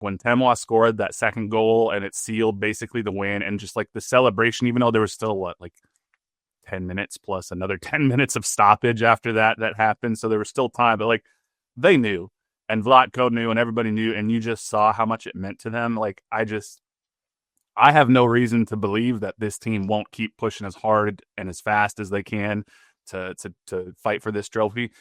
when Temoa scored that second goal and it sealed basically the win, and just like the celebration, even though there was still 10 minutes plus another 10 minutes of stoppage after that happened. So there was still time, but like they knew, and Vlatko knew, and everybody knew, and you just saw how much it meant to them. Like I have no reason to believe that this team won't keep pushing as hard and as fast as they can to fight for this trophy.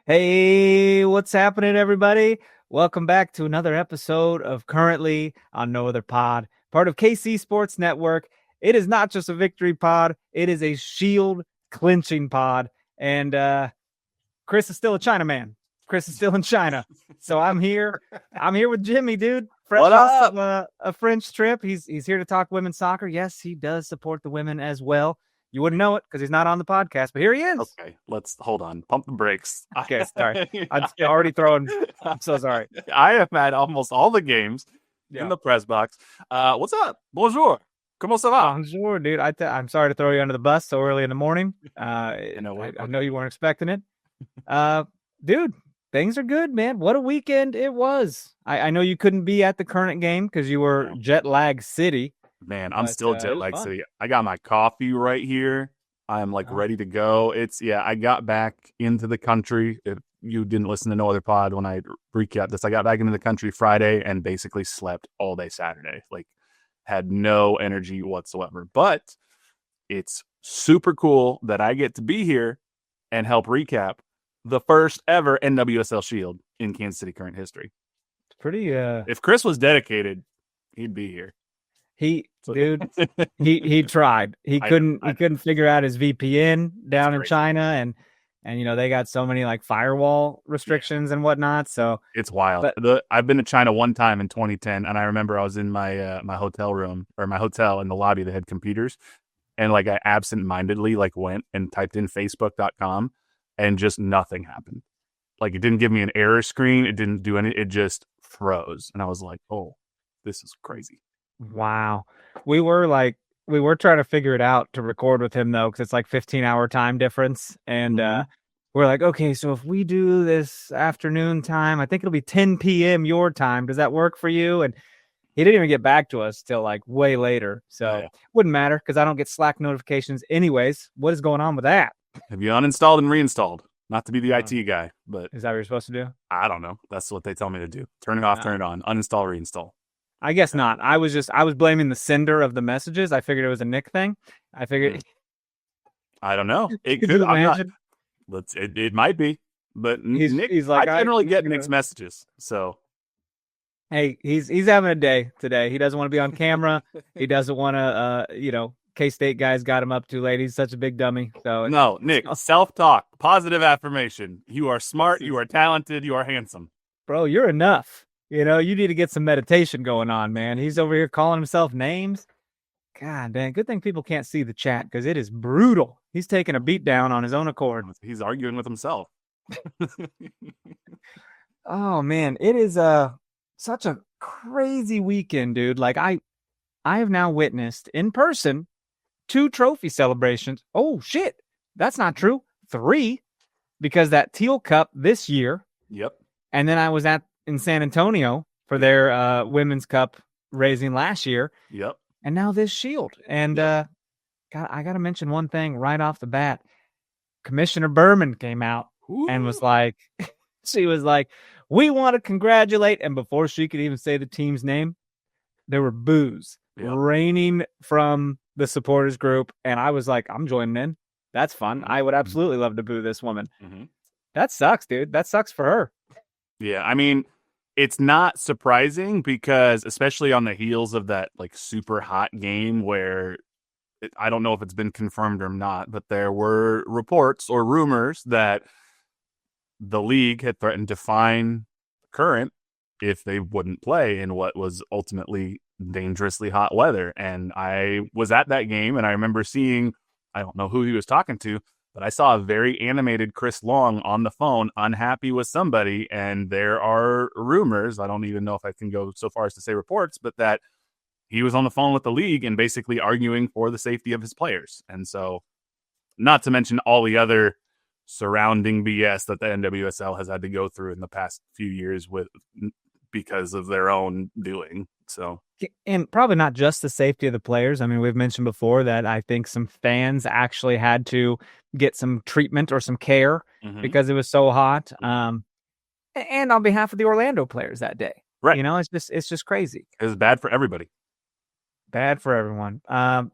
Hey, what's happening, everybody? Welcome back to another episode of Currently on No Other Pod, part of KC Sports Network. It is not just a victory pod, it is a shield clinching pod. And Chris is still a Chinaman. Chris is still in China. So I'm here. I'm here with Jimmy, dude. Fresh off of a French trip. He's here to talk women's soccer. Yes, he does support the women as well. You wouldn't know it because he's not on the podcast, but here he is. Okay, let's hold on. Pump the brakes. Okay, sorry. I'm already throwing. I'm so sorry. I have had almost all the games in the press box. What's up? Bonjour. Comment ça va? Bonjour, dude. I'm sorry to throw you under the bus so early in the morning. I know you weren't expecting it. Dude, things are good, man. What a weekend it was. I know you couldn't be at the current game because you were jet lag city. Man, I'm still jet lag city. I got my coffee right here. I'm ready to go. I got back into the country. If you didn't listen to No Other Pod when I recapped this, I got back into the country Friday and basically slept all day Saturday. Had no energy whatsoever. But it's super cool that I get to be here and help recap the first ever NWSL Shield in Kansas City current history. It's pretty. If Chris was dedicated, he'd be here. He tried. He couldn't figure out his VPN down in China, and they got so many firewall restrictions and whatnot. So it's wild. I've been to China one time in 2010, and I remember I was in my my hotel room, or my hotel in the lobby that had computers, and I absentmindedly went and typed in facebook.com, and just nothing happened. It didn't give me an error screen. It didn't do anything. It just froze, and I was like, "Oh, this is crazy." Wow. We were trying to figure it out to record with him though, because it's 15-hour time difference. And we're like, okay, so if we do this afternoon time, I think it'll be 10 p.m. your time. Does that work for you? And he didn't even get back to us till way later. So wouldn't matter because I don't get Slack notifications anyways. What is going on with that? Have you uninstalled and reinstalled? Not to be the IT guy, but is that what you're supposed to do? I don't know. That's what they tell me to do. Turn it off, turn it on, uninstall, reinstall. I guess not. I was blaming the sender of the messages. I figured it was a Nick thing. I figured. I don't know. It could. It might be, but Nick. I generally get Nick's messages. So, hey, he's having a day today. He doesn't want to be on camera. He doesn't want to. K-State guys got him up too late. He's such a big dummy. So no, Nick. Self-talk, positive affirmation. You are smart. You are talented. You are handsome, bro. You're enough. You need to get some meditation going on, man. He's over here calling himself names. God, man, good thing people can't see the chat because it is brutal. He's taking a beat down on his own accord. He's arguing with himself. Oh, man, it is such a crazy weekend, dude. I have now witnessed in person 2 trophy celebrations. Oh, shit. That's not true. 3, because that Teal Cup this year. Yep. And then I was in San Antonio for their Women's Cup raising last year. Yep. And now this Shield. And I got to mention one thing right off the bat. Commissioner Berman came out and was like, she was like, we want to congratulate. And before she could even say the team's name, there were boos raining from the supporters group. And I was like, I'm joining in. That's fun. I would absolutely love to boo this woman. Mm-hmm. That sucks, dude. That sucks for her. Yeah, I mean, it's not surprising because especially on the heels of that super hot game where I don't know if it's been confirmed or not, but there were reports or rumors that the league had threatened to fine Current if they wouldn't play in what was ultimately dangerously hot weather. And I was at that game and I remember seeing, I don't know who he was talking to, But I saw a very animated Chris Long on the phone, unhappy with somebody, and there are rumors, I don't even know if I can go so far as to say reports, but that he was on the phone with the league and basically arguing for the safety of his players. And so, not to mention all the other surrounding BS that the NWSL has had to go through in the past few years because of their own doing. So, and probably not just the safety of the players. I mean, we've mentioned before that I think some fans actually had to get some treatment or some care because it was so hot. And on behalf of the Orlando players that day, right? You know, it's just crazy. It was bad for everybody. Bad for everyone. But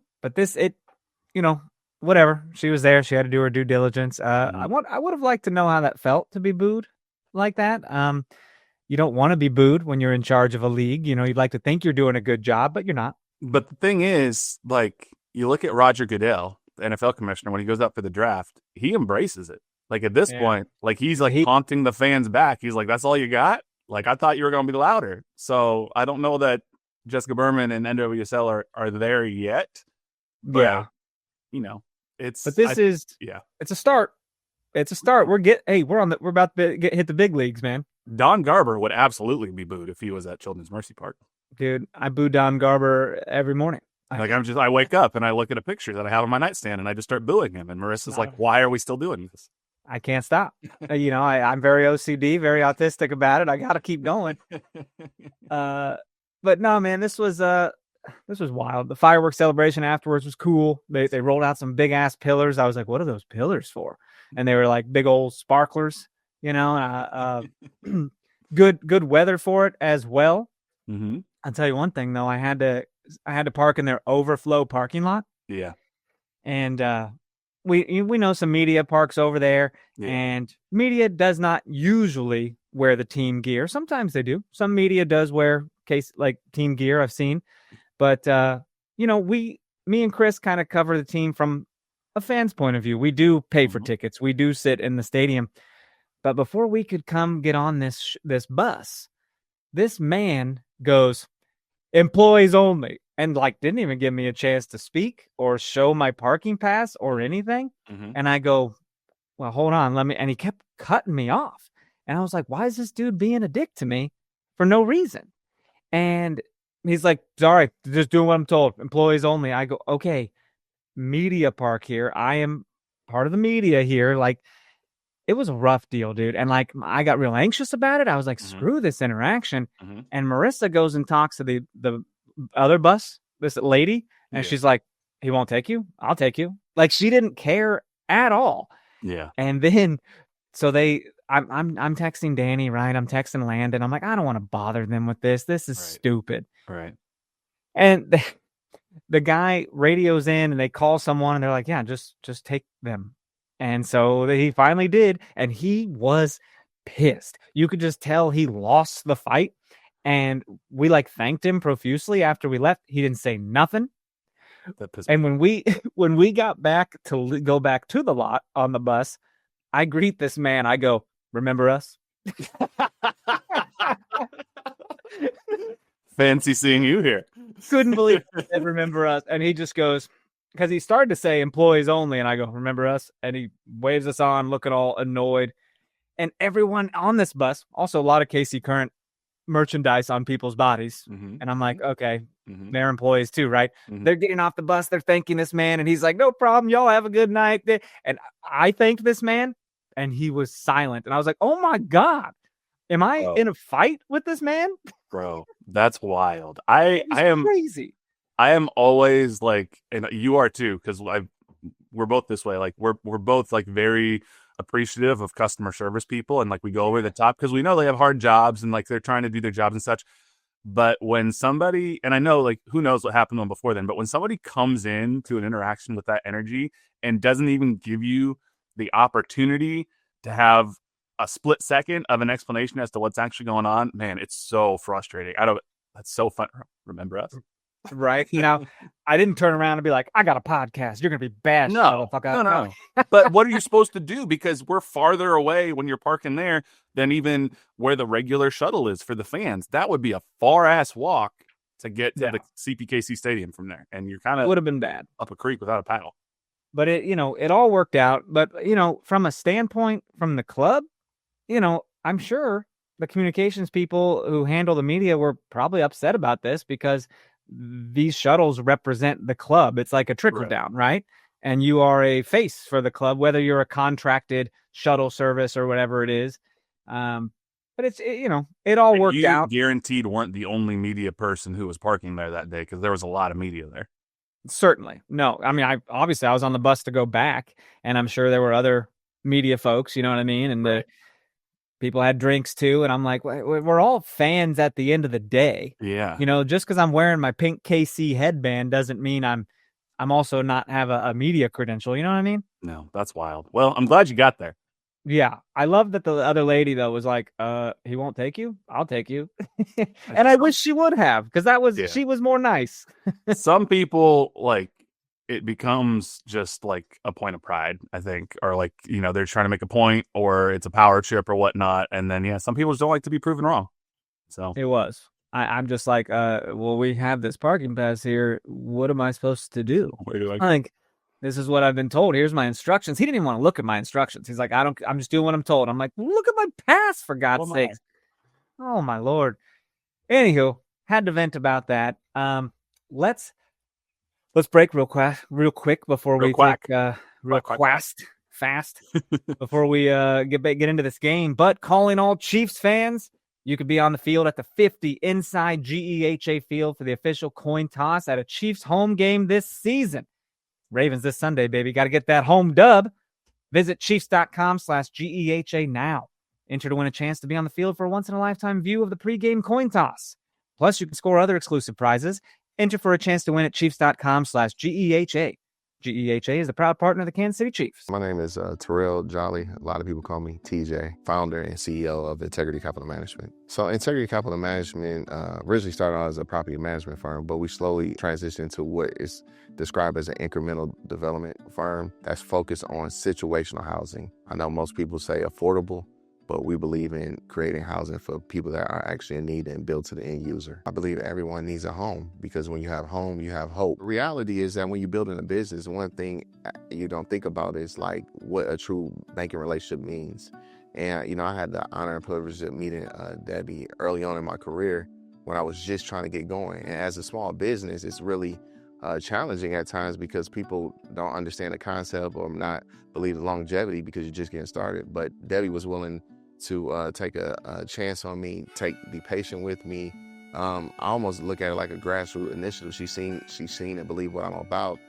whatever. She was there. She had to do her due diligence. I would have liked to know how that felt to be booed like that. You don't want to be booed when you're in charge of a league. You know, you'd like to think you're doing a good job, but you're not. But the thing is, like, you look at Roger Goodell, the NFL commissioner, when he goes up for the draft, he embraces it. Like, at this point, like, he's like taunting the fans back. He's like, that's all you got? Like, I thought you were going to be louder. So I don't know that Jessica Berman and NWSL are there yet. But, you know, it's a start. It's a start. We're about to hit the big leagues, man. Don Garber would absolutely be booed if he was at Children's Mercy Park. Dude, I boo Don Garber every morning. I wake up and I look at a picture that I have on my nightstand and I just start booing him. And Marissa's like, why are we still doing this? I can't stop. I'm very OCD, very autistic about it. I got to keep going. But no, man, this was wild. The fireworks celebration afterwards was cool. They rolled out some big ass pillars. I was like, what are those pillars for? And they were like big old sparklers, good weather for it as well. I'll tell you one thing though, I had to park in their overflow parking lot. Yeah. And we know some media parks over there, and media does not usually wear the team gear. Sometimes they do. Some media does wear team gear, I've seen. But me and Chris kind of cover the team from a fan's point of view. We do pay for tickets. We do sit in the stadium. But before we could come get on this bus, this man goes, employees only, and didn't even give me a chance to speak or show my parking pass or anything. And I go, well, hold on, and he kept cutting me off. And I was like, why is this dude being a dick to me for no reason? And he's like, sorry, just doing what I'm told. Employees only. I go, okay, media park here. I am part of the media here. It was a rough deal, dude. And I got real anxious about it. I was like, screw this interaction. And Marissa goes and talks to the other bus, this lady, and she's like, he won't take you? I'll take you. She didn't care at all. Yeah. And then I'm texting Danny, right? I'm texting Landon. I'm like, I don't want to bother them with this. This is stupid. Right. And the guy radios in and they call someone and they're like, yeah, just take them. And so he finally did. And he was pissed. You could just tell he lost the fight. And we thanked him profusely after we left. He didn't say nothing. And when we got back to go back to the lot on the bus, I greet this man. I go, remember us? Fancy seeing you here. Couldn't believe he said, remember us. And he just goes, because he started to say employees only. And I go, remember us? And he waves us on, looking all annoyed. And everyone on this bus, also a lot of KC Current merchandise on people's bodies. And I'm like, okay, they're employees too, right? They're getting off the bus. They're thanking this man. And he's like, no problem. Y'all have a good night. And I thanked this man and he was silent. And I was like, oh my God, am I in a fight with this man? Bro, that's wild. I am crazy. I am always and you are too, because we're both this way. We're both very appreciative of customer service people, and we go over the top because we know they have hard jobs and they're trying to do their jobs and such. But when somebody, and I know who knows what happened to them before then, but when somebody comes in to an interaction with that energy and doesn't even give you the opportunity to have a split second of an explanation as to what's actually going on, man, it's so frustrating. That's so fun. Remember us? Right. I didn't turn around and be like, I got a podcast. You're going to be bashed. No. But what are you supposed to do? Because we're farther away when you're parking there than even where the regular shuttle is for the fans. That would be a far ass walk to get to the CPKC stadium from there. And you're kind of would have been bad up a creek without a paddle. but it all worked out. But, from a standpoint from the club, I'm sure the communications people who handle the media were probably upset about this because these shuttles represent the club. It's like a trickle down, right? And you are a face for the club, whether you're a contracted shuttle service or whatever it is. But it all worked out. You guaranteed weren't the only media person who was parking there that day because there was a lot of media there. Certainly. No, I mean, I was on the bus to go back, and I'm sure there were other media folks, you know what I mean? And the people had drinks too, and I'm like, we're all fans at the end of the day. Yeah. Just because I'm wearing my pink KC headband doesn't mean I'm also not have a media credential. You know what I mean? No, that's wild. Well, I'm glad you got there. Yeah. I love that the other lady, though, was like, he won't take you? I'll take you. And I wish she would have, because she was more nice. Some people, it becomes just like a point of pride, I think, or they're trying to make a point, or it's a power trip or whatnot. And then, some people just don't like to be proven wrong. So it was. I'm just like, well, we have this parking pass here. What am I supposed to do? Where do I think this is what I've been told. Here's my instructions. He didn't even want to look at my instructions. He's like, I'm just doing what I'm told. I'm like, look at my pass, for God's sake. Oh my Lord. Anywho, had to vent about that. Let's break real quick before we take fast before we get into this game. But calling all Chiefs fans, you could be on the field at the 50 inside GEHA field for the official coin toss at a Chiefs home game this season. Ravens this Sunday, baby. Got to get that home dub. Visit Chiefs.com/GEHA now. Enter to win a chance to be on the field for a once-in-a-lifetime view of the pregame coin toss. Plus, you can score other exclusive prizes. Enter for a chance to win at Chiefs.com/GEHA. GEHA is the proud partner of the Kansas City Chiefs. My name is Terrell Jolly. A lot of people call me TJ, founder and CEO of Integrity Capital Management. So Integrity Capital Management originally started out as a property management firm, but we slowly transitioned to what is described as an incremental development firm that's focused on situational housing. I know most people say affordable, but we believe in creating housing for people that are actually in need and built to the end user. I believe everyone needs a home, because when you have home, you have hope. The reality is that when you're building a business, one thing you don't think about is like what a true banking relationship means. And, I had the honor and privilege of meeting Debbie early on in my career when I was just trying to get going. And as a small business, it's really challenging at times because people don't understand the concept or not believe the longevity because you're just getting started. But Debbie was willing to take a chance on me, be patient with me. I almost look at it like a grassroots initiative. She's seen and believe what I'm about.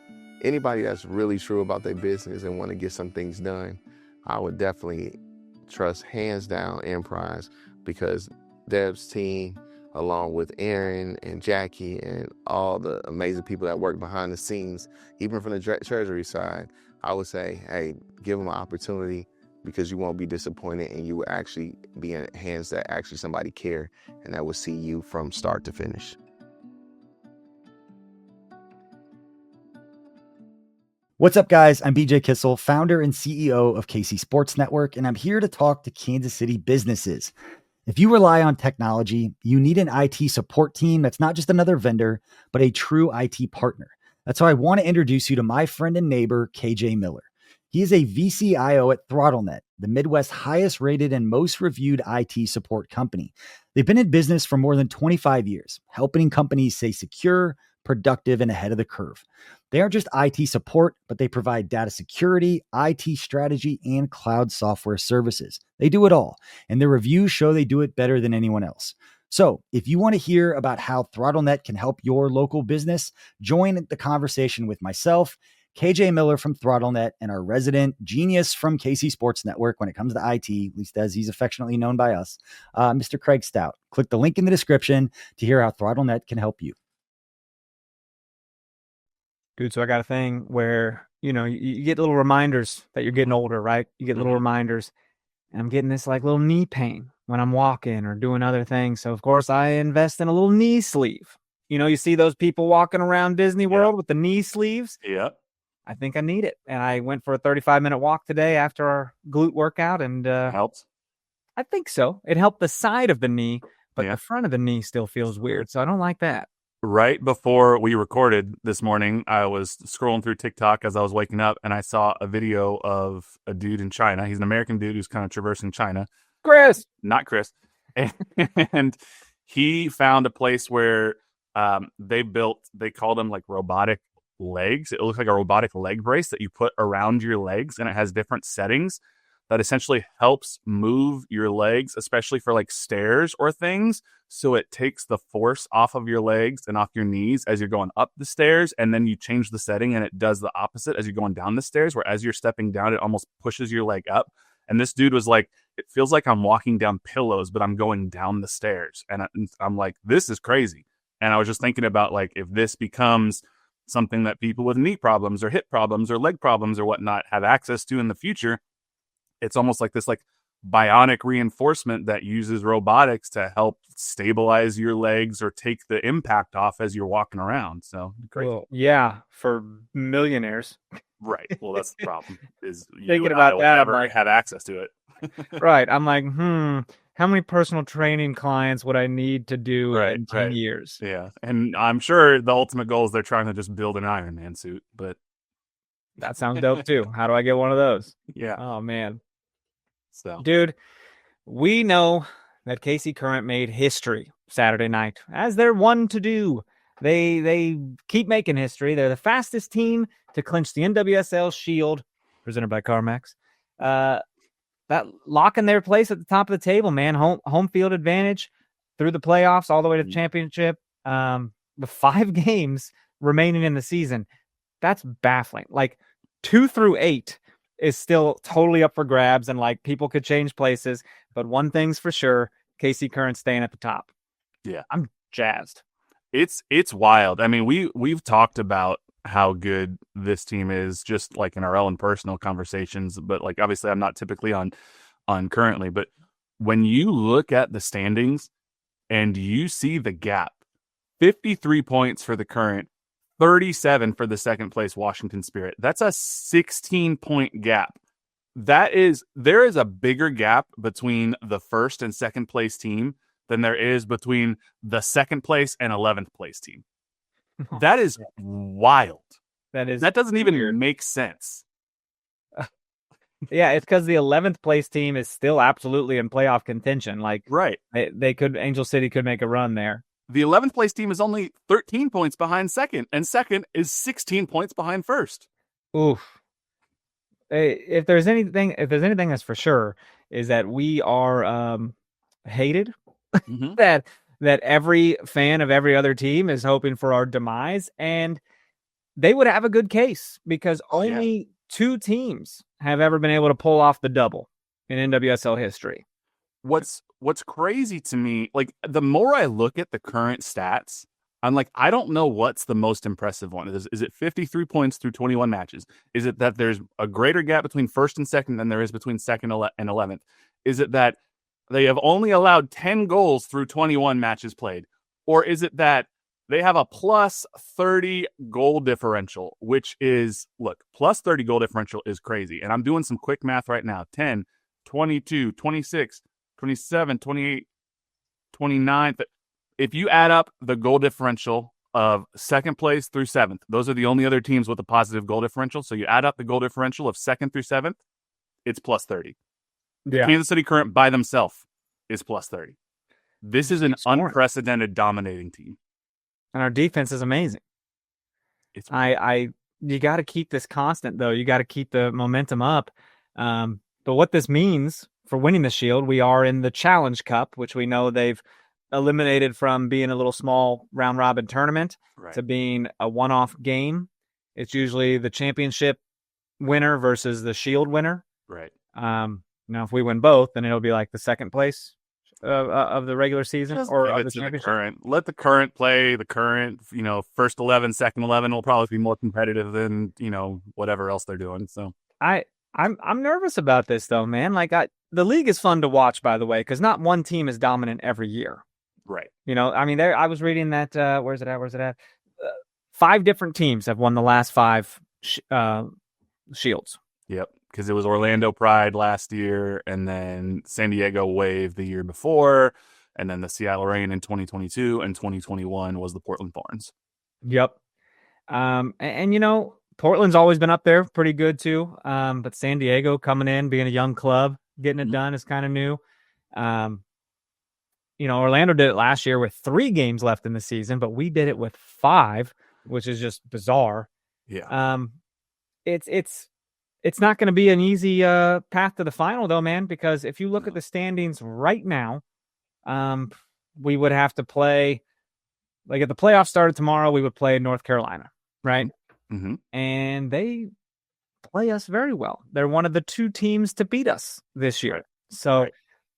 Anybody that's really true about their business and want to get some things done, I would definitely trust hands down Emprise, because Deb's team, along with Aaron and Jackie and all the amazing people that work behind the scenes, even from the treasury side, I would say, hey, give them an opportunity, because you won't be disappointed, and you will actually be in hands that actually somebody care and that will see you from start to finish. What's up, guys? I'm BJ Kissel, founder and CEO of KC Sports Network, and I'm here to talk to Kansas City businesses. If you rely on technology, you need an IT support team that's not just another vendor, but a true IT partner. That's why I want to introduce you to my friend and neighbor, KJ Miller. He is a VCIO at ThrottleNet, the Midwest's highest rated and most reviewed IT support company. They've been in business for more than 25 years, helping companies stay secure, productive, and ahead of the curve. They aren't just IT support, but they provide data security, IT strategy, and cloud software services. They do it all, and their reviews show they do it better than anyone else. So if you want to hear about how ThrottleNet can help your local business, join the conversation with myself, KJ Miller from ThrottleNet, and our resident genius from KC Sports Network when it comes to IT, at least as he's affectionately known by us, Mr. Craig Stout. Click the link in the description to hear how ThrottleNet can help you. Good. So I got a thing where, you get little reminders that you're getting older, right? You get little reminders, and I'm getting this like little knee pain when I'm walking or doing other things. So of course I invest in a little knee sleeve. You see those people walking around Disney World with the knee sleeves? Yeah. I think I need it. And I went for a 35-minute walk today after our glute workout, and helps. I think so. It helped the side of the knee, but the front of the knee still feels weird. So I don't like that. right before we recorded this morning, I was scrolling through TikTok as I was waking up, and I saw a video of a dude in China. He's an American dude who's kind of traversing China. Chris. Not Chris. And he found a place where they called them like robotic legs. It looks like a robotic leg brace that you put around your legs, and it has different settings that essentially helps move your legs, especially for like stairs or things. So it takes the force off of your legs and off your knees as you're going up the stairs. And then you change the setting and it does the opposite as you're going down the stairs, where as you're stepping down, it almost pushes your leg up. And this dude was like, it feels like I'm walking down pillows, but I'm going down the stairs. And I'm like, this is crazy. And I was just thinking about like, if this becomes something that people with knee problems or hip problems or leg problems or whatnot have access to in the future, it's almost like this like bionic reinforcement that uses robotics to help stabilize your legs or take the impact off as you're walking around. So great. Well, yeah, for millionaires. Right. Well, that's the problem. Is Thinking about that, never I'm like, have access to it. right. I'm like, how many personal training clients would I need to do in 10 years? Yeah. And I'm sure the ultimate goal is they're trying to just build an Iron Man suit, but that sounds dope too. How do I get one of those? Yeah. Oh man. So, dude, we know that KC Current made history Saturday night, as they're one to do. They keep making history. They're the fastest team to clinch the NWSL Shield, presented by CarMax. That locking their place at the top of the table, man. Home field advantage through the playoffs all the way to the championship. The 5 games remaining in the season, that's baffling. Like 2 through 8 is still totally up for grabs, and like people could change places, but one thing's for sure, KC Current staying at the top. Yeah, I'm jazzed. It's wild. I mean, we've talked about how good this team is just like in our own personal conversations, but like obviously I'm not typically on currently, but when you look at the standings and you see the gap, 53 points for the Current, 37 for the second place Washington Spirit. That's a 16-point gap. There is a bigger gap between the first and second place team than there is between the second place and 11th place team. That is wild. That doesn't even make sense. Yeah, it's because the 11th place team is still absolutely in playoff contention. Like, right. Angel City could make a run there. The 11th place team is only 13 points behind second, and second is 16 points behind first. Oof. If there's anything that's for sure, is that we are hated. Mm-hmm. that every fan of every other team is hoping for our demise, and they would have a good case because only 2 teams have ever been able to pull off the double in NWSL history. What's crazy to me, like the more I look at the current stats, I'm like, I don't know what's the most impressive one. Is it 53 points through 21 matches? Is it that there's a greater gap between first and second than there is between second and 11th? Is it that they have only allowed 10 goals through 21 matches played? Or is it that they have a plus 30 goal differential, which is, look, plus 30 goal differential is crazy. And I'm doing some quick math right now. 10, 22, 26, 27, 28, 29. If you add up the goal differential of second place through 7th, those are the only other teams with a positive goal differential. So you add up the goal differential of 2nd through 7th, it's plus 30. Yeah. Kansas City Current by themselves is plus 30. This is an unprecedented dominating team. And our defense is amazing. You got to keep this constant, though. You got to keep the momentum up. But what this means for winning the Shield, we are in the Challenge Cup, which we know they've eliminated from being a little small round-robin tournament to being a one-off game. It's usually the championship winner versus the Shield winner. Right. Now, if we win both, then it'll be like the second place of the regular season or of the championship. Current. Let the Current play. The Current, first 11, second 11 will probably be more competitive than whatever else they're doing. So I'm nervous about this though, man. Like the league is fun to watch, by the way, because not one team is dominant every year. Right. I was reading that. Where's it at? 5 different teams have won the last 5 Shields. Yep. Because it was Orlando Pride last year, and then San Diego Wave the year before, And then the Seattle Reign in 2022 and 2021 was the Portland Thorns. Yep. And you know, Portland's always been up there pretty good too. But San Diego coming in, being a young club, getting it done is kind of new. You know, Orlando did it last year with 3 games left in the season, but we did it with 5, which is just bizarre. Yeah. It's not going to be an easy path to the final though, man, because if you look at the standings right now, we would have to play, like if the playoffs started tomorrow, we would play North Carolina, right? Mm-hmm. And they play us very well. They're one of the 2 teams to beat us this year. Right. So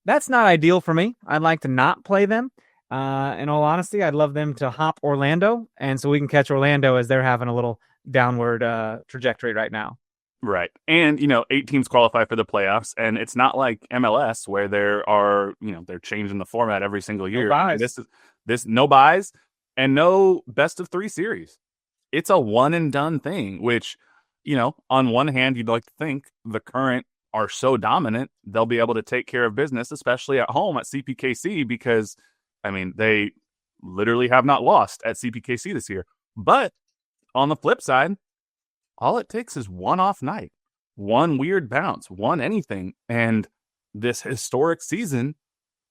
that's not ideal for me. I'd like to not play them. In all honesty, I'd love them to hop Orlando, and so we can catch Orlando as they're having a little downward trajectory right now. Right. And, you know, 8 teams qualify for the playoffs, and it's not like MLS where there are, you know, they're changing the format every single year. No buys. This no buys and no best of 3 series. It's a one and done thing, which, you know, on one hand, you'd like to think the current are so dominant, they'll be able to take care of business, especially at home at CPKC, because, I mean, they literally have not lost at CPKC this year. But on the flip side, all it takes is one off night, one weird bounce, one anything, and this historic season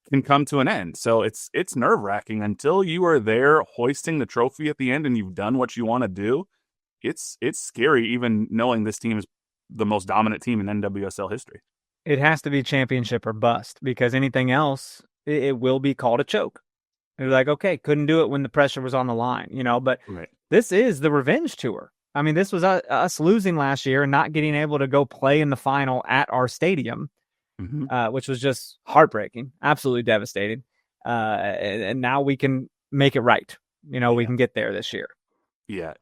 can come to an end. So it's nerve-wracking until you are there hoisting the trophy at the end and you've done what you want to do. It's scary even knowing this team is the most dominant team in NWSL history. It has to be championship or bust, because anything else, it will be called a choke. They're like, okay, couldn't do it when the pressure was on the line, you know, but This is the revenge tour. I mean, this was us losing last year and not getting able to go play in the final at our stadium, which was just heartbreaking, absolutely devastating. And now we can make it right. You know, we can get there this year. Yeah,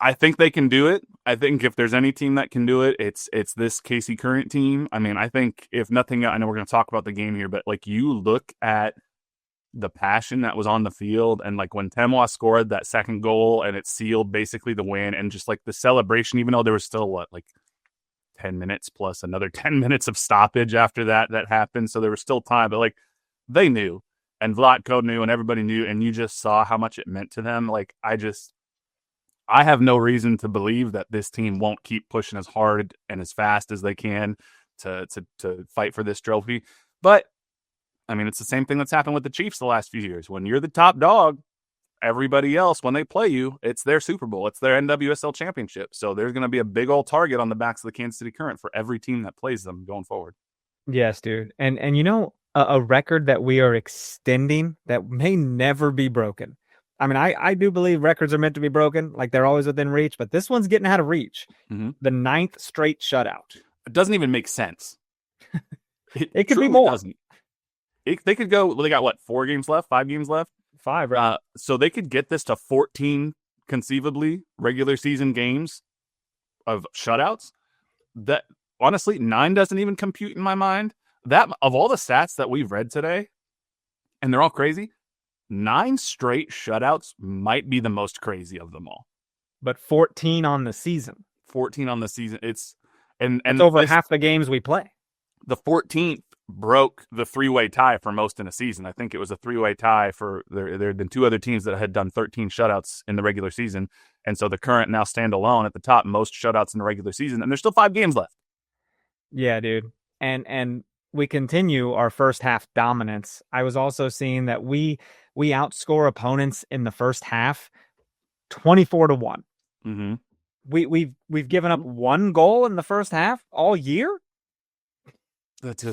I think they can do it. I think if there's any team that can do it, it's this KC Current team. I mean, I think if nothing, I know we're going to talk about the game here, but like you look at the passion that was on the field, and like when Temois scored that second goal and it sealed basically the win, and just like the celebration, even though there was still like 10 minutes plus another 10 minutes of stoppage after that happened. So there was still time, but like they knew, and Vlatko knew, and everybody knew, and you just saw how much it meant to them. Like I have no reason to believe that this team won't keep pushing as hard and as fast as they can to fight for this trophy. But I mean, it's the same thing that's happened with the Chiefs the last few years. When you're the top dog, everybody else, when they play you, it's their Super Bowl. It's their NWSL championship. So there's going to be a big old target on the backs of the Kansas City Current for every team that plays them going forward. Yes, dude. And you know, a record that we are extending that may never be broken. I mean, I do believe records are meant to be broken, like they're always within reach, but this one's getting out of reach. The 9th straight shutout. It doesn't even make sense. It could be more. Doesn't. They could go, well, they got what, 4 games left, 5 games left? 5, right? So they could get this to 14, conceivably, regular season games of shutouts. That, honestly, 9 doesn't even compute in my mind. That, of all the stats that we've read today, and they're all crazy, 9 straight shutouts might be the most crazy of them all. But 14 on the season. 14 on the season. It's over half the games we play. The 14th broke the 3-way tie for most in a season. I think it was a 3-way tie for there had been 2 other teams that had done 13 shutouts in the regular season. And so the Current now stand alone at the top, most shutouts in the regular season, and there's still 5 games left. Yeah, dude. And we continue our first half dominance. I was also seeing that we outscore opponents in the first half 24-1. We've given up 1 goal in the first half all year. That's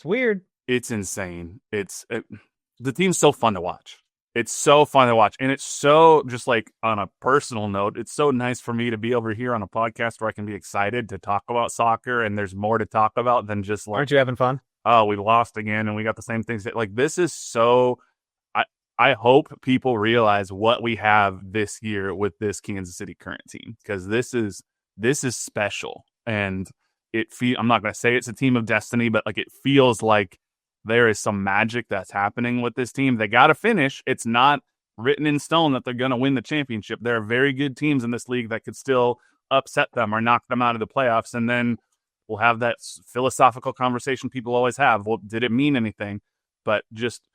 weird. It's insane. The team's so fun to watch. It's so fun to watch. And it's so, just like on a personal note, it's so nice for me to be over here on a podcast where I can be excited to talk about soccer, and there's more to talk about than just like, aren't you having fun? Oh, we lost again and we got the same things. Like, this is so, I hope people realize what we have this year with this Kansas City Current team, because this is special. And I'm not going to say it's a team of destiny, but like, it feels like there is some magic that's happening with this team. They got to finish. It's not written in stone that they're going to win the championship. There are very good teams in this league that could still upset them or knock them out of the playoffs. And then We'll have that philosophical conversation people always have. Well, did it mean anything? But just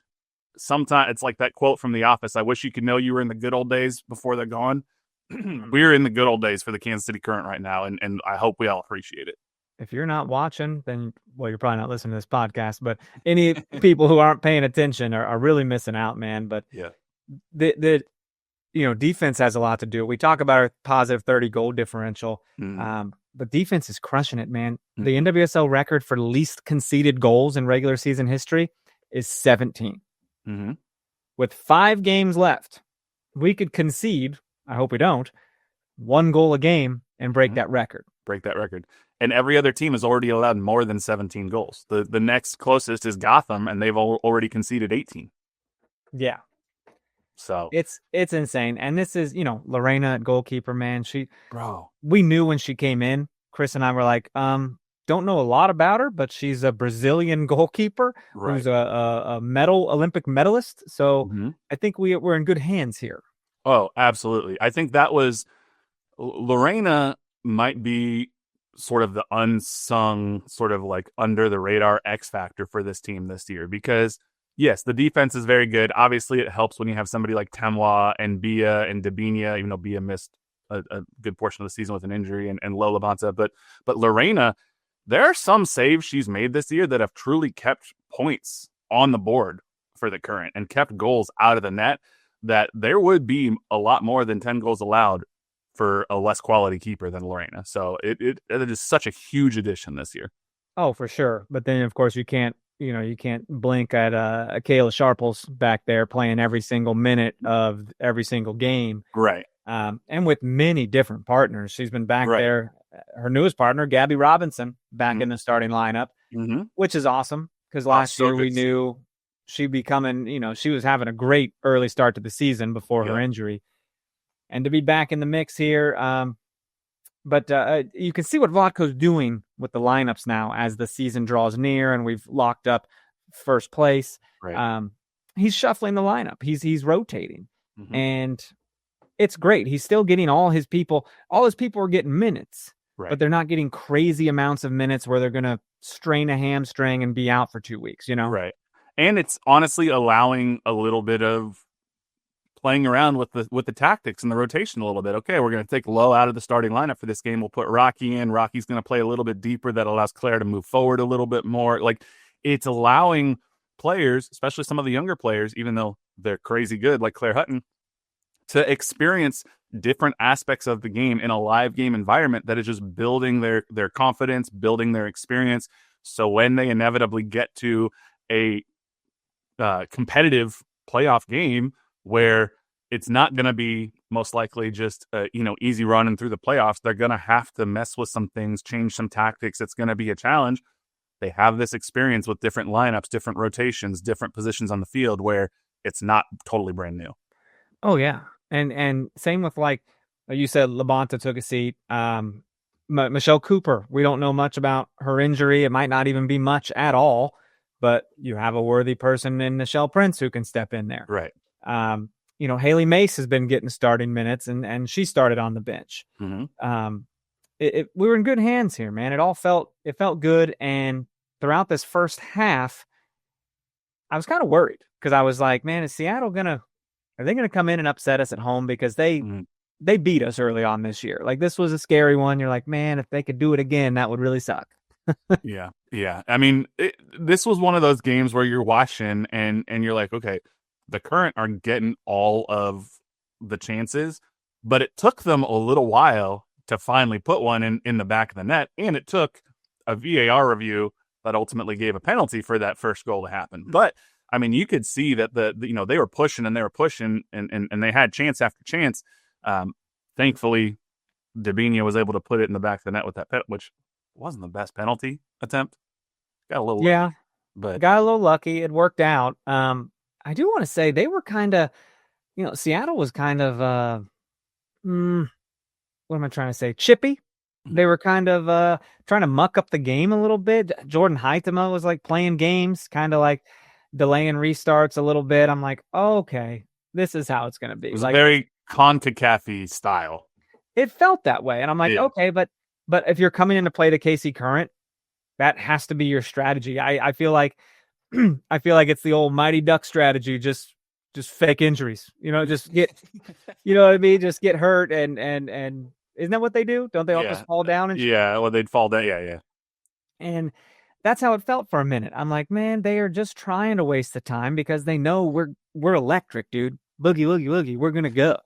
sometimes it's like that quote from The Office. I wish you could know you were in the good old days before they're gone. We're in the good old days for the Kansas City Current right now, and I hope we all appreciate it. If you're not watching, then, well, you're probably not listening to this podcast, but any people who aren't paying attention are really missing out, man. But yeah, the defense has a lot to do. We talk about our positive 30 goal differential, but defense is crushing it, man. The NWSL record for least conceded goals in regular season history is 17. With 5 games left, we could concede, I hope we don't, 1 goal a game and break that record. And every other team has already allowed more than 17 goals. The next closest is Gotham, and they've already conceded 18. Yeah. So it's insane. And this is, Lorena at goalkeeper, man. Bro. We knew when she came in, Chris and I were like, don't know a lot about her, but she's a Brazilian goalkeeper who's a Olympic medalist. So I think we're in good hands here. Oh, absolutely. I think that was Lorena might be sort of the unsung, sort of like under the radar X factor for this team this year, because yes, the defense is very good. Obviously, it helps when you have somebody like Temwa and Bia and Dabinia, even though Bia missed a good portion of the season with an injury, and Lola Bonta. But Lorena, there are some saves she's made this year that have truly kept points on the board for the Current and kept goals out of the net, that there would be a lot more than 10 goals allowed for a less quality keeper than Lorena. So it is such a huge addition this year. Oh, for sure. But then, of course, you can't blink at Kayla Sharples back there playing every single minute of every single game. Right. And with many different partners. She's been back there. Her newest partner, Gabby Robinson, back in the starting lineup, which is awesome, because last year we knew she'd be coming, she was having a great early start to the season before her injury. And to be back in the mix here, but you can see what Vlatko's doing with the lineups now as the season draws near and we've locked up first place. Right. He's shuffling the lineup. He's rotating, and it's great. He's still getting all his people. All his people are getting minutes, but they're not getting crazy amounts of minutes where they're going to strain a hamstring and be out for 2 weeks. Right. And it's honestly allowing a little bit of playing around with the tactics and the rotation a little bit. Okay, we're going to take Low out of the starting lineup for this game. We'll put Rocky in. Rocky's going to play a little bit deeper. That allows Claire to move forward a little bit more. Like, it's allowing players, especially some of the younger players, even though they're crazy good, like Claire Hutton, to experience different aspects of the game in a live game environment that is just building their confidence, building their experience. So when they inevitably get to a competitive playoff game, where it's not going to be most likely just easy running through the playoffs, they're going to have to mess with some things, change some tactics. It's going to be a challenge. They have this experience with different lineups, different rotations, different positions on the field, where it's not totally brand new. Oh yeah, and same with, like you said, Labonta took a seat. Michelle Cooper, we don't know much about her injury. It might not even be much at all, but you have a worthy person in Michelle Prince who can step in there. Right. Haley Mace has been getting starting minutes, and she started on the bench. We were in good hands here, man. It felt good. And throughout this first half, I was kind of worried, because I was like, man, is Seattle are they going to come in and upset us at home? Because they beat us early on this year. Like, this was a scary one. You're like, man, if they could do it again, that would really suck. Yeah. I mean, this was one of those games where you're watching and you're like, okay, the Current are getting all of the chances, but it took them a little while to finally put one in the back of the net. And it took a VAR review that ultimately gave a penalty for that first goal to happen. But I mean, you could see that they were pushing and they had chance after chance. Thankfully, Dabinia was able to put it in the back of the net with that which wasn't the best penalty attempt. Got a little lucky, but got a little lucky. It worked out. I do want to say they were kind of, Seattle was kind of, what am I trying to say? Chippy. They were kind of trying to muck up the game a little bit. Jordan Heitema was like playing games, kind of like delaying restarts a little bit. I'm like, oh, okay, this is how it's going to be. It was like, very CONCACAF style. It felt that way. And I'm like, okay, but if you're coming in to play the KC Current, that has to be your strategy. I feel like I feel like it's the old Mighty Duck strategy, just fake injuries. Just get you know what I mean? Just get hurt and isn't that what they do? Don't they all just fall down and yeah, well they'd fall down. Yeah. And that's how it felt for a minute. I'm like, man, they are just trying to waste the time because they know we're electric, dude. Boogie, woogie, woogie. We're gonna go.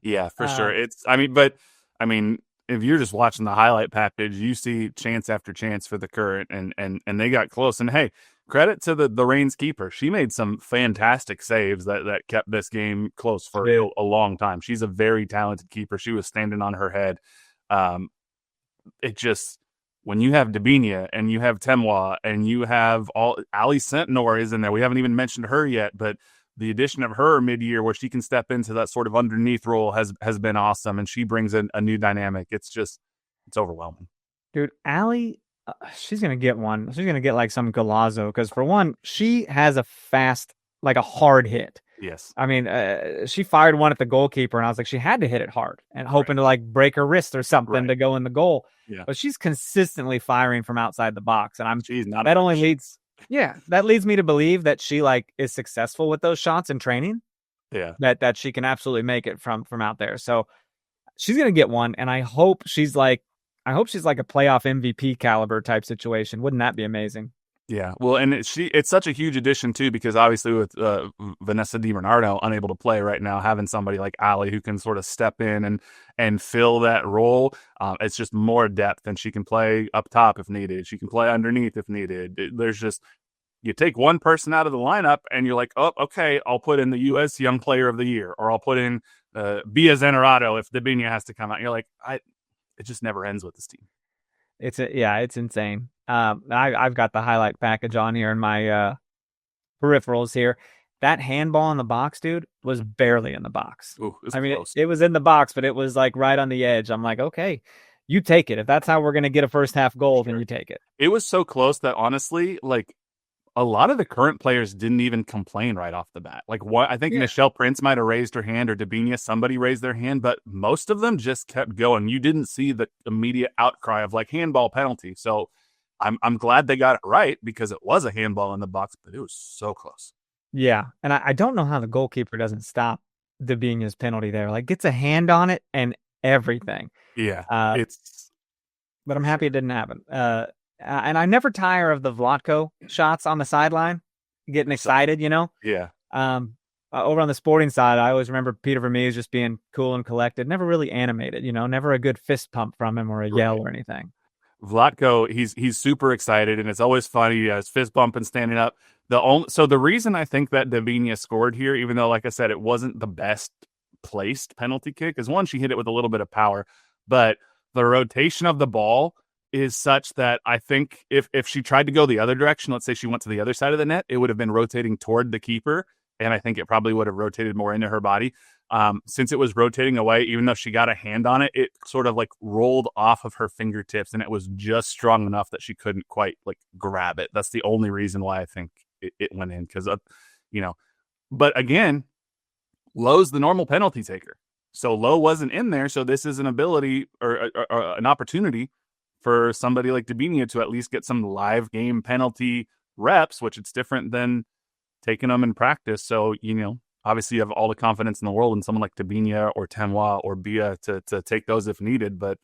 Yeah, for sure. I mean, if you're just watching the highlight package, you see chance after chance for the Current, and they got close. And hey, credit to the Reigns keeper. She made some fantastic saves that kept this game close for a long time. She's a very talented keeper. She was standing on her head. It just, when you have Dabinia and you have Temwa and you have Ali Sentinor is in there. We haven't even mentioned her yet, but the addition of her mid-year where she can step into that sort of underneath role has been awesome, and she brings in a new dynamic. It's overwhelming. Dude, Ali, she's going to get one. She's going to get like some Galazzo because, for one, she has a fast, like a hard hit. Yes. I mean, she fired one at the goalkeeper, and I was like, she had to hit it hard and hoping to like break her wrist or something to go in the goal. Yeah. But she's consistently firing from outside the box, and she's not. That only leads. Yeah, that leads me to believe that she like is successful with those shots in training. Yeah, that she can absolutely make it from out there. So she's gonna get one, and I hope she's like a playoff MVP caliber type situation. Wouldn't that be amazing? Yeah, well, and it's such a huge addition too, because obviously with Vanessa DiBernardo unable to play right now, having somebody like Ali who can sort of step in and fill that role, it's just more depth, and she can play up top if needed. She can play underneath if needed. There's just, you take one person out of the lineup and you're like, oh, okay, I'll put in the U.S. Young Player of the Year, or I'll put in Bia Zenerato if Dabinia has to come out. You're like, it just never ends with this team. It's insane. I've got the highlight package on here in my peripherals here. That handball in the box, dude, was barely in the box. Ooh, it was in the box, but it was like right on the edge. I'm like, okay, you take it. If that's how we're going to get a first half goal, then you take it. It was so close that honestly, like, a lot of the current players didn't even complain right off the bat. Like, what I think Nichelle Prince might have raised her hand, or Dabinia, somebody raised their hand, but most of them just kept going. You didn't see the immediate outcry of like handball penalty. So I'm glad they got it right, because it was a handball in the box, but it was so close. Yeah, and I don't know how the goalkeeper doesn't stop Dabinia's penalty there. Like, gets a hand on it and everything. Yeah, but I'm happy it didn't happen. And I never tire of the Vlatko shots on the sideline, getting excited, you know? Yeah. Over on the sporting side, I always remember Peter Vermees just being cool and collected, never really animated, you know, never a good fist pump from him or a yell or anything. Vlatko, he's super excited, and it's always funny. His fist bumping, standing up. So the reason I think that Dabinia scored here, even though, like I said, it wasn't the best placed penalty kick, is one, she hit it with a little bit of power, but the rotation of the ball is such that I think if she tried to go the other direction, let's say she went to the other side of the net, it would have been rotating toward the keeper, and I think it probably would have rotated more into her body. Since it was rotating away, even though she got a hand on it, it sort of like rolled off of her fingertips, and it was just strong enough that she couldn't quite like grab it. That's the only reason why I think it went in, because but again, Lowe's the normal penalty taker, so Lowe wasn't in there, so this is an ability or an opportunity for somebody like Dabinia to at least get some live game penalty reps, which it's different than taking them in practice. So, obviously you have all the confidence in the world in someone like Dabinia or Temwa or Bia to take those if needed. But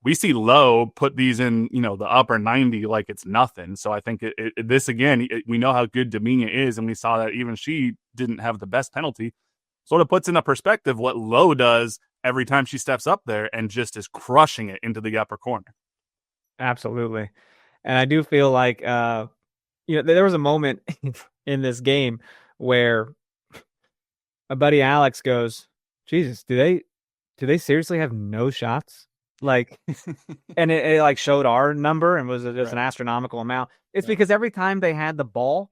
we see Lowe put these in, the upper 90 like it's nothing. So I think this, again, we know how good Dabinia is, and we saw that even she didn't have the best penalty. Sort of puts into perspective what Lowe does every time she steps up there and just is crushing it into the upper corner. Absolutely. And I do feel like, there was a moment in this game where my buddy Alex goes, Jesus, do they seriously have no shots? Like, and it like showed our number and was just an astronomical amount. It's because every time they had the ball,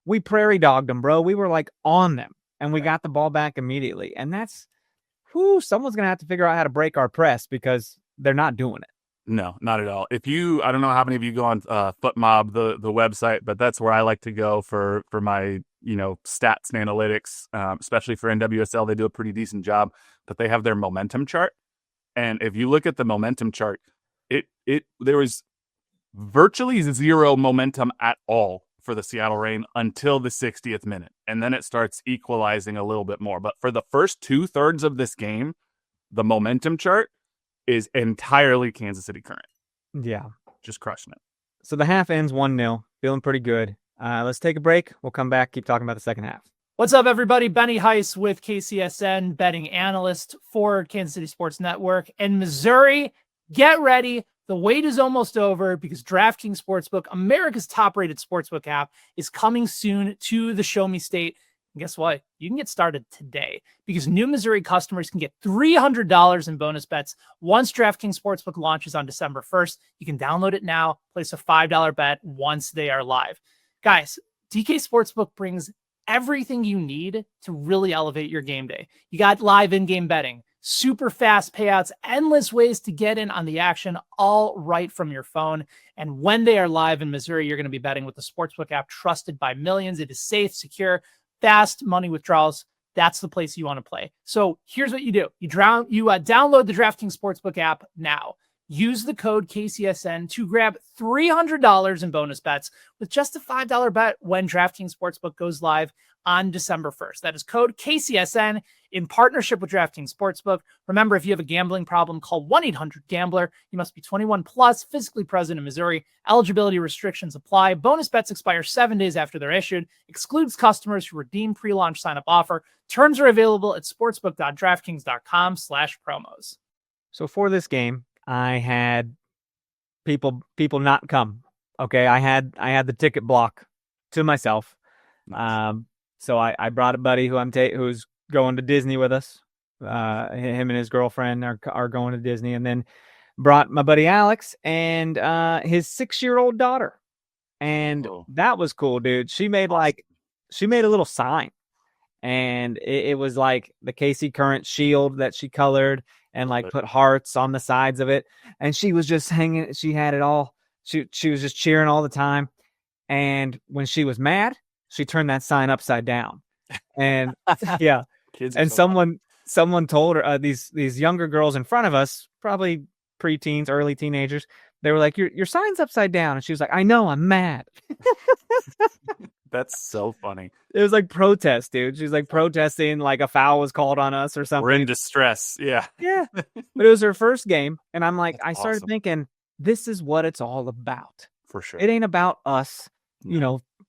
we prairie dogged them, bro. We were like on them, and we got the ball back immediately. And that's, someone's going to have to figure out how to break our press, because they're not doing it. No, not at all. I don't know how many of you go on FootMob, the website, but that's where I like to go for my, stats and analytics, especially for NWSL. They do a pretty decent job, but they have their momentum chart. And if you look at the momentum chart, there was virtually zero momentum at all for the Seattle Reign until the 60th minute. And then it starts equalizing a little bit more. But for the first 2/3 of this game, the momentum chart is entirely Kansas City Current. Yeah. Just crushing it. So the half ends 1-0. Feeling pretty good. Let's take a break. We'll come back, keep talking about the second half. What's up, everybody? Benny Heiss with KCSN, betting analyst for Kansas City Sports Network. And Missouri, get ready. The wait is almost over because DraftKings Sportsbook, America's top-rated sportsbook app, is coming soon to the Show Me State. And guess what? You can get started today because new Missouri customers can get $300 in bonus bets once DraftKings Sportsbook launches on December 1st. You can download it now, place a $5 bet once they are live. Guys, DK Sportsbook brings everything you need to really elevate your game day. You got live in-game betting, super fast payouts, endless ways to get in on the action, all right from your phone. And when they are live in Missouri, you're going to be betting with the Sportsbook app trusted by millions. It is safe, secure, fast money withdrawals. That's the place you want to play. So here's what you do. You download the DraftKings Sportsbook app now. Use the code KCSN to grab $300 in bonus bets with just a $5 bet when DraftKings Sportsbook goes live on December 1st. That is code KCSN in partnership with DraftKings Sportsbook. Remember, if you have a gambling problem, call 1-800-GAMBLER. You must be 21 plus, physically present in Missouri. Eligibility restrictions apply. Bonus bets expire 7 days after they're issued. Excludes customers who redeem pre-launch sign-up offer. Terms are available at sportsbook.draftkings.com/promos. So for this game, I had people not come. Okay, I had the ticket block to myself. Nice. So I brought a buddy who's going to Disney with us. Him and his girlfriend are going to Disney, and then brought my buddy Alex and his 6-year-old daughter, and that was cool, dude. She made a little sign, and it was like the KC Current shield that she colored and like put hearts on the sides of it. And she was just hanging. She had it all. She was just cheering all the time. And when she was mad, she turned that sign upside down. And yeah. Kids and someone told her, these younger girls in front of us, probably preteens, early teenagers, they were like, your sign's upside down. And she was like, I know, I'm mad. That's so funny. It was like protest, dude. She's like protesting like a foul was called on us or something. We're in distress. Yeah. Yeah. But it was her first game. And I'm like, That's I started awesome. thinking, this is what it's all about. For sure. It ain't about us,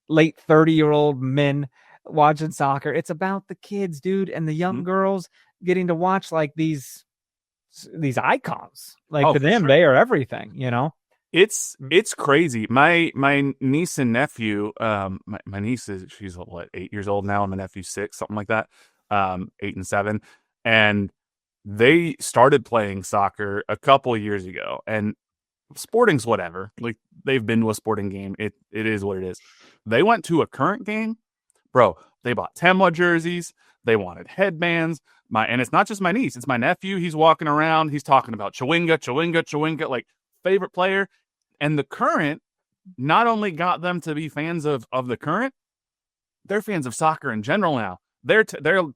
late 30-year-old men watching soccer. It's about the kids, dude, and the young girls getting to watch like these icons. Like to them, they are everything, It's crazy. My niece and nephew, my niece she's 8 years old now, and my nephew's 6, something like that, 8 and 7, and they started playing soccer a couple of years ago. And sporting's whatever. Like they've been to a sporting game. It is what it is. They went to a Current game, bro. They bought Temwa jerseys. They wanted headbands. And it's not just my niece. It's my nephew. He's walking around. He's talking about Chawinga, like favorite player. And the Current not only got them to be fans of the Current, they're fans of soccer in general now. They're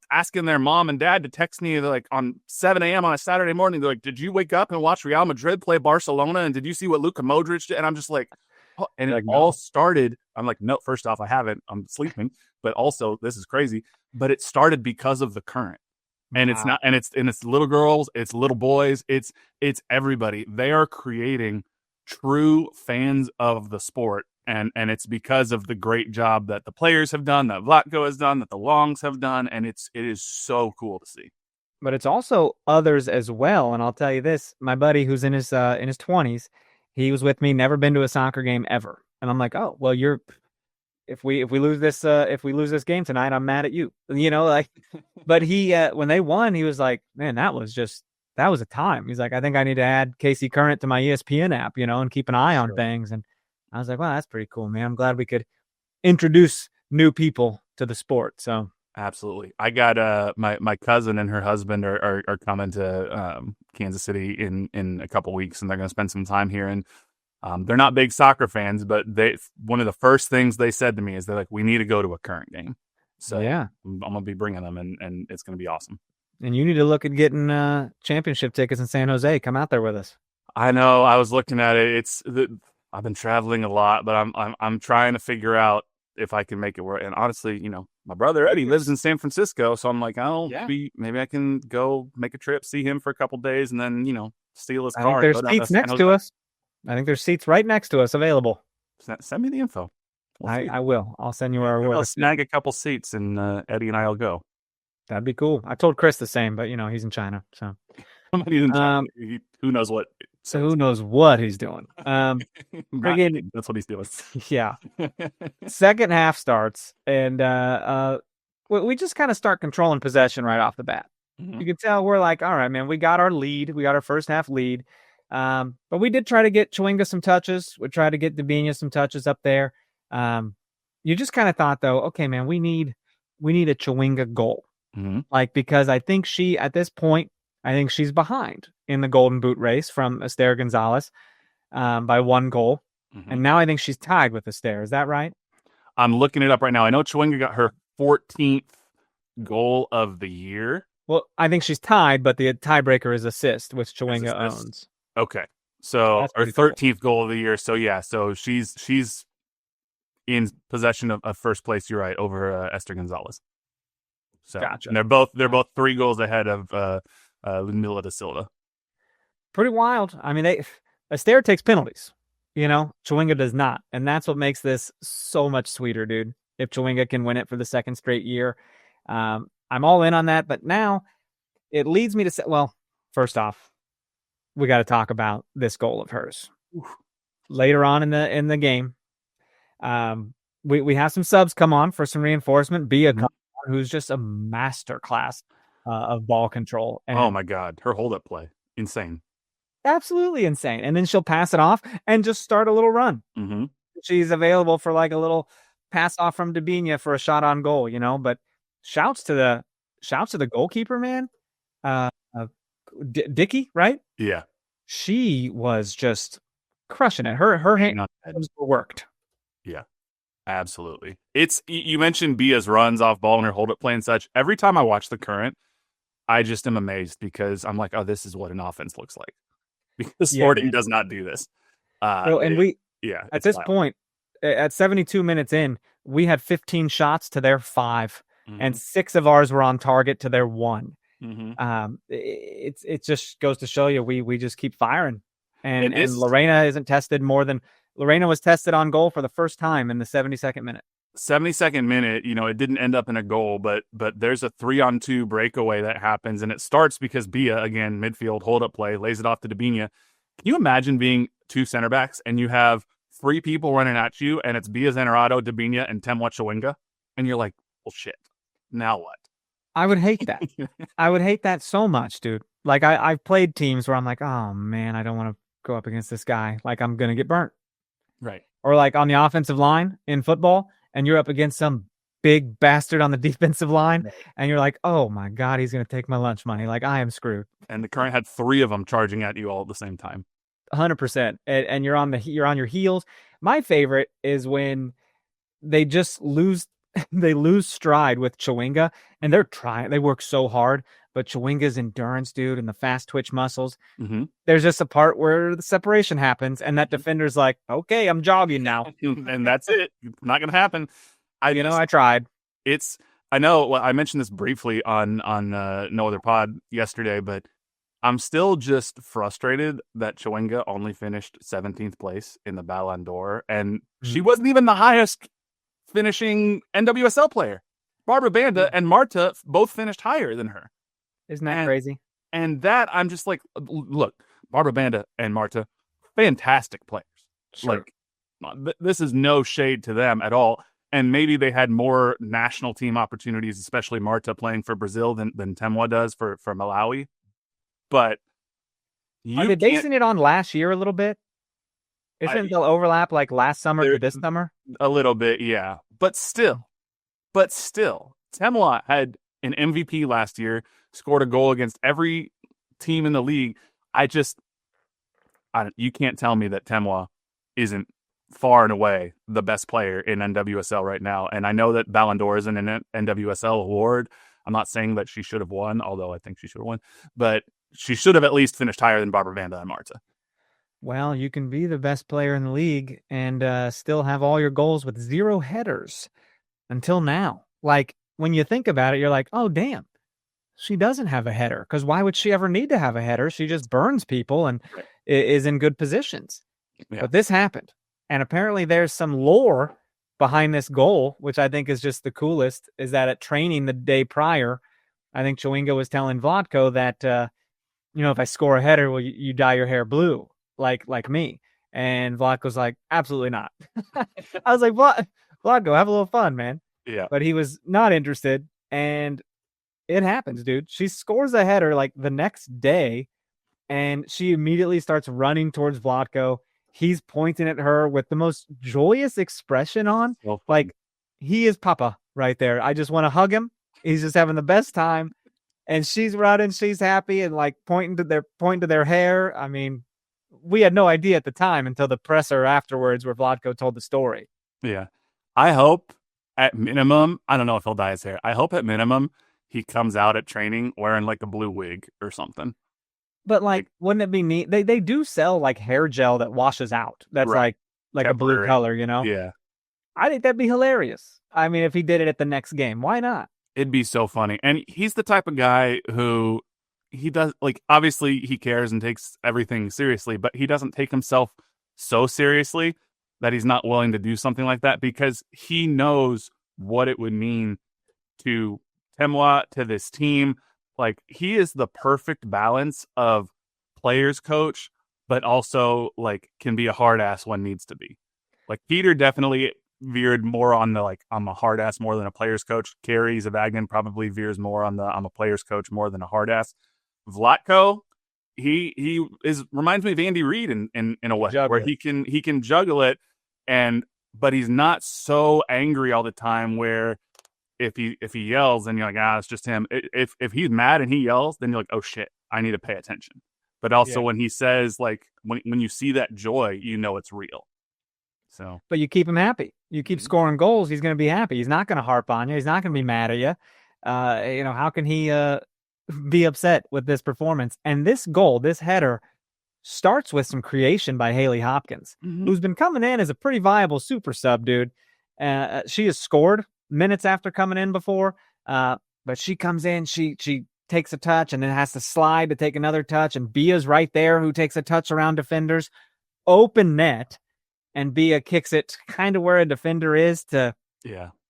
asking their mom and dad to text me like on 7 a.m. on a Saturday morning. They're like, did you wake up and watch Real Madrid play Barcelona? And did you see what Luka Modric did? And I'm just like, oh. And it all started. I'm like, no, first off, I haven't. I'm sleeping. But also, this is crazy. But it started because of the Current. And it's not, and it's little girls, it's little boys, it's everybody. They are creating true fans of the sport. And it's because of the great job that the players have done, that Vlatko has done, that the Longs have done, and it is so cool to see. But it's also others as well. And I'll tell you this: my buddy, who's in his 20s, he was with me, never been to a soccer game ever. And I'm like, oh well, if we lose this game tonight, I'm mad at you, But he when they won, he was like, man, that was a time. He's like, I think I need to add KC Current to my ESPN app, and keep an eye on things. And I was like, wow, that's pretty cool, man. I'm glad we could introduce new people to the sport. So absolutely. I got my cousin and her husband are coming to Kansas City in a couple weeks, and they're going to spend some time here. And they're not big soccer fans, but one of the first things they said to me is they're like, we need to go to a Current game. So yeah, I'm going to be bringing them, and it's going to be awesome. And you need to look at getting championship tickets in San Jose. Come out there with us. I know. I was looking at it. I've been traveling a lot, but I'm trying to figure out if I can make it work. And honestly, my brother Eddie lives in San Francisco, so I'm like, maybe I can go make a trip, see him for a couple days, and then steal his I car. think there's seats next to us. I think there's seats right next to us available. Send me the info. I will. I'll send you where I'll snag a couple seats, and Eddie and I'll go. That'd be cool. I told Chris the same, but he's in China, so he's in China. Who knows what? So who knows what he's doing? That's what he's doing. Yeah. Second half starts, and we just kind of start controlling possession right off the bat. Mm-hmm. You can tell we're like, all right, man, we got our lead. We got our first half lead. But we did try to get Chewinga some touches. We tried to get Debinha some touches up there. You just kind of thought, though, okay, man, we need a Chewinga goal. Mm-hmm. Because I think at this point, she's behind in the Golden Boot race from Esther Gonzalez by 1 goal. Mm-hmm. And now I think she's tied with Esther. Is that right? I'm looking it up right now. I know Chewinga got her 14th goal of the year. Well, I think she's tied, but the tiebreaker is assist, which Chewinga owns. Okay. So her 13th goal of the year. So yeah, so she's in possession of first place, you're right, over Esther Gonzalez. So gotcha. And they're both 3 goals ahead of Ludmila da Silva. Pretty wild. I mean, Esther takes penalties. Chewinga does not, and that's what makes this so much sweeter, dude. If Chewinga can win it for the second straight year, I'm all in on that. But now it leads me to say, well, first off, we got to talk about this goal of hers. Later on in the game, we have some subs come on for some reinforcement. Bia, who's just a masterclass of ball control. And oh my God, her hold up play, insane, absolutely insane. And then she'll pass it off and just start a little run. Mm-hmm. She's available for like a little pass off from Debinha for a shot on goal, But shouts to the goalkeeper, man. Dickey, right? Yeah, she was just crushing it. Her hands were worked. Yeah, absolutely. You mentioned Bia's runs off ball and her hold up play and such. Every time I watch the Current, I just am amazed because I'm like, oh, this is what an offense looks like. Because Sporting does not do this. At this point, at 72 minutes in, we had 15 shots to their 5, mm-hmm. and 6 of ours were on target to their 1. Mm-hmm. It just goes to show you we just keep firing, and Lorena isn't tested more than Lorena was tested on goal for the first time in the 72nd minute. 72nd minute, it didn't end up in a goal, but there's a 3-on-2 breakaway that happens, and it starts because Bia, again, midfield hold up play, lays it off to Debinha. Can you imagine being 2 center backs and you have 3 people running at you, and it's Bia Zanerato, Debinha, and Temwa Chewinga, and you're like, well, shit, now what? I would hate that. I would hate that so much, dude. Like I've played teams where I'm like, oh man, I don't want to go up against this guy. Like I'm going to get burnt. Right. Or like on the offensive line in football and you're up against some big bastard on the defensive line. Right. And you're like, oh my God, he's going to take my lunch money. Like I am screwed. And the Current had 3 of them charging at you all at the same time. 100%. And you're on your heels. My favorite is when they just lose stride with Chewinga, and they work so hard, but Chewinga's endurance, dude, and the fast twitch muscles, mm-hmm. There's just a part where the separation happens, and that defender's like, okay, I'm jogging now. And that's it. It's not going to happen. I tried. I know, well, I mentioned this briefly on No Other Pod yesterday, but I'm still just frustrated that Chewinga only finished 17th place in the Ballon d'Or, and she wasn't even the highest finishing NWSL player. Barbara Banda and Marta both finished higher than her. Isn't that crazy? And that I'm just like, look, Barbara Banda and Marta, fantastic players. Sure. Like, this is no shade to them at all. And maybe they had more national team opportunities, especially Marta playing for Brazil than Temwa does for Malawi. But are they basing it on last year a little bit? Isn't they'll overlap like last summer to this summer? A little bit, yeah. But still, Temwa had an MVP last year, scored a goal against every team in the league. You can't tell me that Temwa isn't far and away the best player in NWSL right now. And I know that Ballon d'Or isn't an NWSL award. I'm not saying that she should have won, although I think she should have won. But she should have at least finished higher than Barbara Banda and Marta. Well, you can be the best player in the league and still have all your goals with 0 headers until now. Like, when you think about it, you're like, oh, damn, she doesn't have a header. Because why would she ever need to have a header? She just burns people and is in good positions. Yeah. But this happened. And apparently there's some lore behind this goal, which I think is just the coolest, is that at training the day prior, I think Chewinga was telling Vlatko that, if I score a header, will you dye your hair blue like me? And Vlatko's like, absolutely not. I was like, Vlatko, have a little fun, man. Yeah. But he was not interested. And it happens, dude. She scores a header like the next day, and she immediately starts running towards Vlatko. He's pointing at her with the most joyous expression on. Like, he is Papa right there. I just want to hug him. He's just having the best time. And she's running, she's happy, and like pointing to their hair. I mean, we had no idea at the time until the presser afterwards where Vlatko told the story. Yeah. I hope at minimum, I don't know if he'll dye his hair. I hope at minimum he comes out at training wearing like a blue wig or something. But like, wouldn't it be neat? They do sell like hair gel that washes out. That's like a blue color, Yeah. I think that'd be hilarious. I mean, if he did it at the next game, why not? It'd be so funny. And he's the type of guy who he does, like, obviously he cares and takes everything seriously, but he doesn't take himself so seriously that he's not willing to do something like that, because he knows what it would mean to Temwa, to this team. Like, he is the perfect balance of players coach, but also like can be a hard ass when needs to be. Like, Peter definitely veered more on the, like, I'm a hard ass more than a players coach. Carrie Zavagnin probably veers more on the I'm a players coach more than a hard ass. Vlatko, he reminds me of Andy Reid in a way, where he can juggle it, but he's not so angry all the time where if he yells, then you're like, it's just him. If he's mad and he yells, then you're like, oh shit, I need to pay attention. But also when he says, like, when you see that joy, you know it's real. So, but you keep him happy. You keep scoring goals, he's going to be happy. He's not going to harp on you. He's not going to be mad at you. How can he be upset with this performance? And this goal, this header, starts with some creation by Haley Hopkins, who's been coming in as a pretty viable super sub, dude. She has scored minutes after coming in before, but she comes in, she takes a touch and then has to slide to take another touch, and Bia's right there who takes a touch around defenders, open net, and Bia kicks it kind of where a defender is to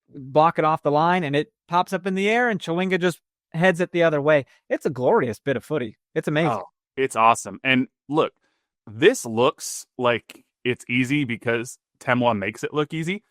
block it off the line, and it pops up in the air, and Chewinga just heads it the other way. It's a glorious bit of footy. It's amazing. Oh, it's awesome. And look, this looks like it's easy because Temwa makes it look easy.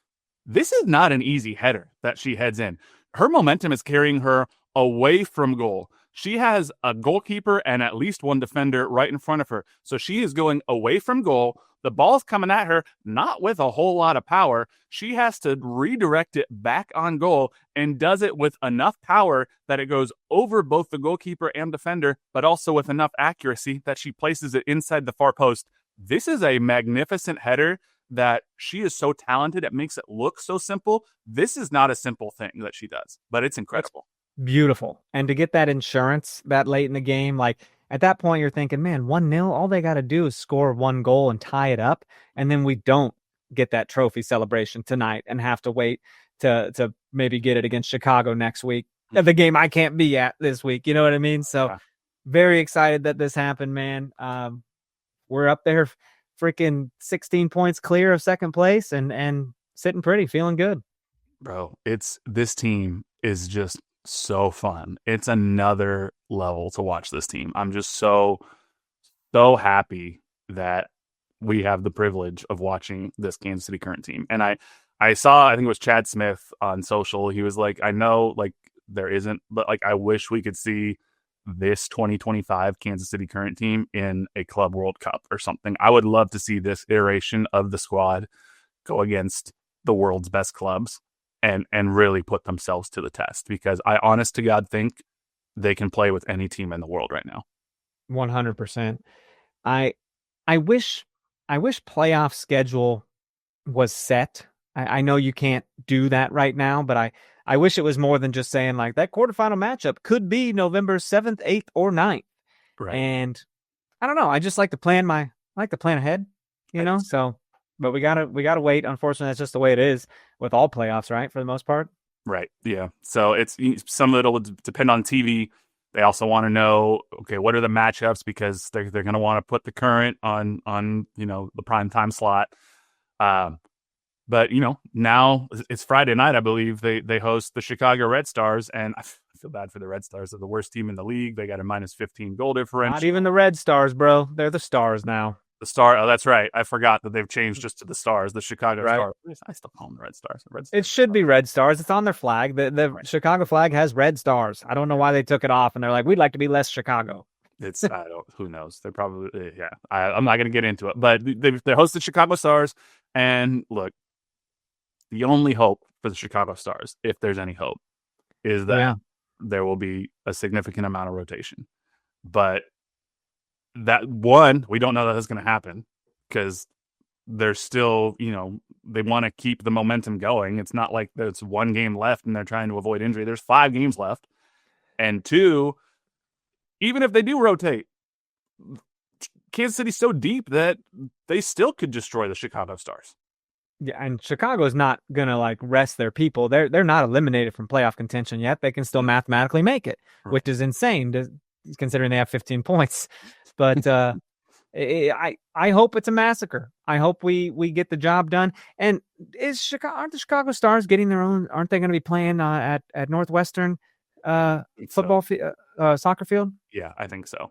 This is not an easy header that she heads in. Her momentum is carrying her away from goal. She has a goalkeeper and at least one defender right in front of her. So she is going away from goal. The ball's coming at her, not with a whole lot of power. She has to redirect it back on goal, and does it with enough power that it goes over both the goalkeeper and defender, but also with enough accuracy that she places it inside the far post. This is a magnificent header that she is so talented. It makes it look so simple. This is not a simple thing that she does, but it's incredible. Beautiful. And to get that insurance that late in the game, like, at that point you're thinking, man, 1-0, all they got to do is score one goal and tie it up, and then we don't get that trophy celebration tonight and have to wait to maybe get it against Chicago next week, the game I can't be at this week. You know what I mean? So very excited that this happened, man. We're up there freaking 16 points clear of second place and sitting pretty, feeling good. Bro, this team is just so fun. It's another level to watch this team. I'm just so happy that we have the privilege of watching this Kansas City Current team. And I saw, I think it was Chad Smith on social. He was like, I know like there isn't, but like I wish we could see this 2025 Kansas City Current team in a Club World Cup or something. I would love to see this iteration of the squad go against the world's best clubs and really put themselves to the test, because I honest to God think they can play with any team in the world right now. 100%. I wish playoff schedule was set. I know you can't do that right now, but I wish it was more than just saying like that quarterfinal matchup could be November 7th, 8th, or 9th. Right. And I don't know. I just like to plan my I like to plan ahead, so, but we gotta wait. Unfortunately, that's just the way it is with all playoffs, right? For the most part. Right. Yeah. So it's some of it'll depend on TV. They also want to know, okay, what are the matchups, because they're going to want to put the current on the prime time slot. But now it's Friday night. I believe they host the Chicago Red Stars, and I feel bad for the Red Stars. They're the worst team in the league. They got a -15 goal differential. Not even the Red Stars, bro. They're the Stars now. The Star. Oh, that's right. I forgot that they've changed just to the Stars. The Chicago Stars. I still call them the Red Stars. It should be Red Stars. It's on their flag. The Right. Chicago flag has red stars. I don't know why they took it off, and they're like, we'd like to be less Chicago. Who knows? They're probably, yeah. I'm not going to get into it, but they hosted Chicago Stars, and look, the only hope for the Chicago Stars, if there's any hope, is that there will be a significant amount of rotation. But that we don't know that that's going to happen, because they're still, they want to keep the momentum going. It's not like there's one game left and they're trying to avoid injury. There's 5 games left. And 2, even if they do rotate, Kansas City's so deep that they still could destroy the Chicago Stars. Yeah, and Chicago's not gonna rest their people. They're not eliminated from playoff contention yet. They can still mathematically make it, which is insane considering they have 15 points. But I hope it's a massacre. I hope we get the job done. And aren't the Chicago Stars getting their own? Aren't they going to be playing at Northwestern football soccer field? Yeah, I think so.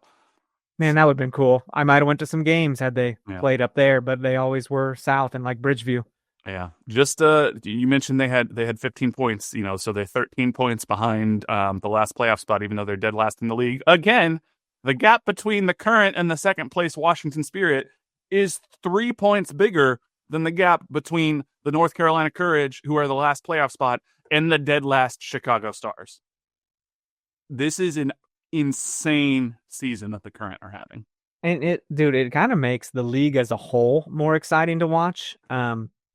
Man, that would have been cool. I might have went to some games had they played up there, but they always were south in Bridgeview. Yeah, just you mentioned they had 15 points. So they're 13 points behind the last playoff spot, even though they're dead last in the league. Again, the gap between the current and the second place Washington Spirit is 3 points bigger than the gap between the North Carolina Courage, who are the last playoff spot, and the dead last Chicago Stars. This is an insane season that the Current are having. And it kind of makes the league as a whole more exciting to watch.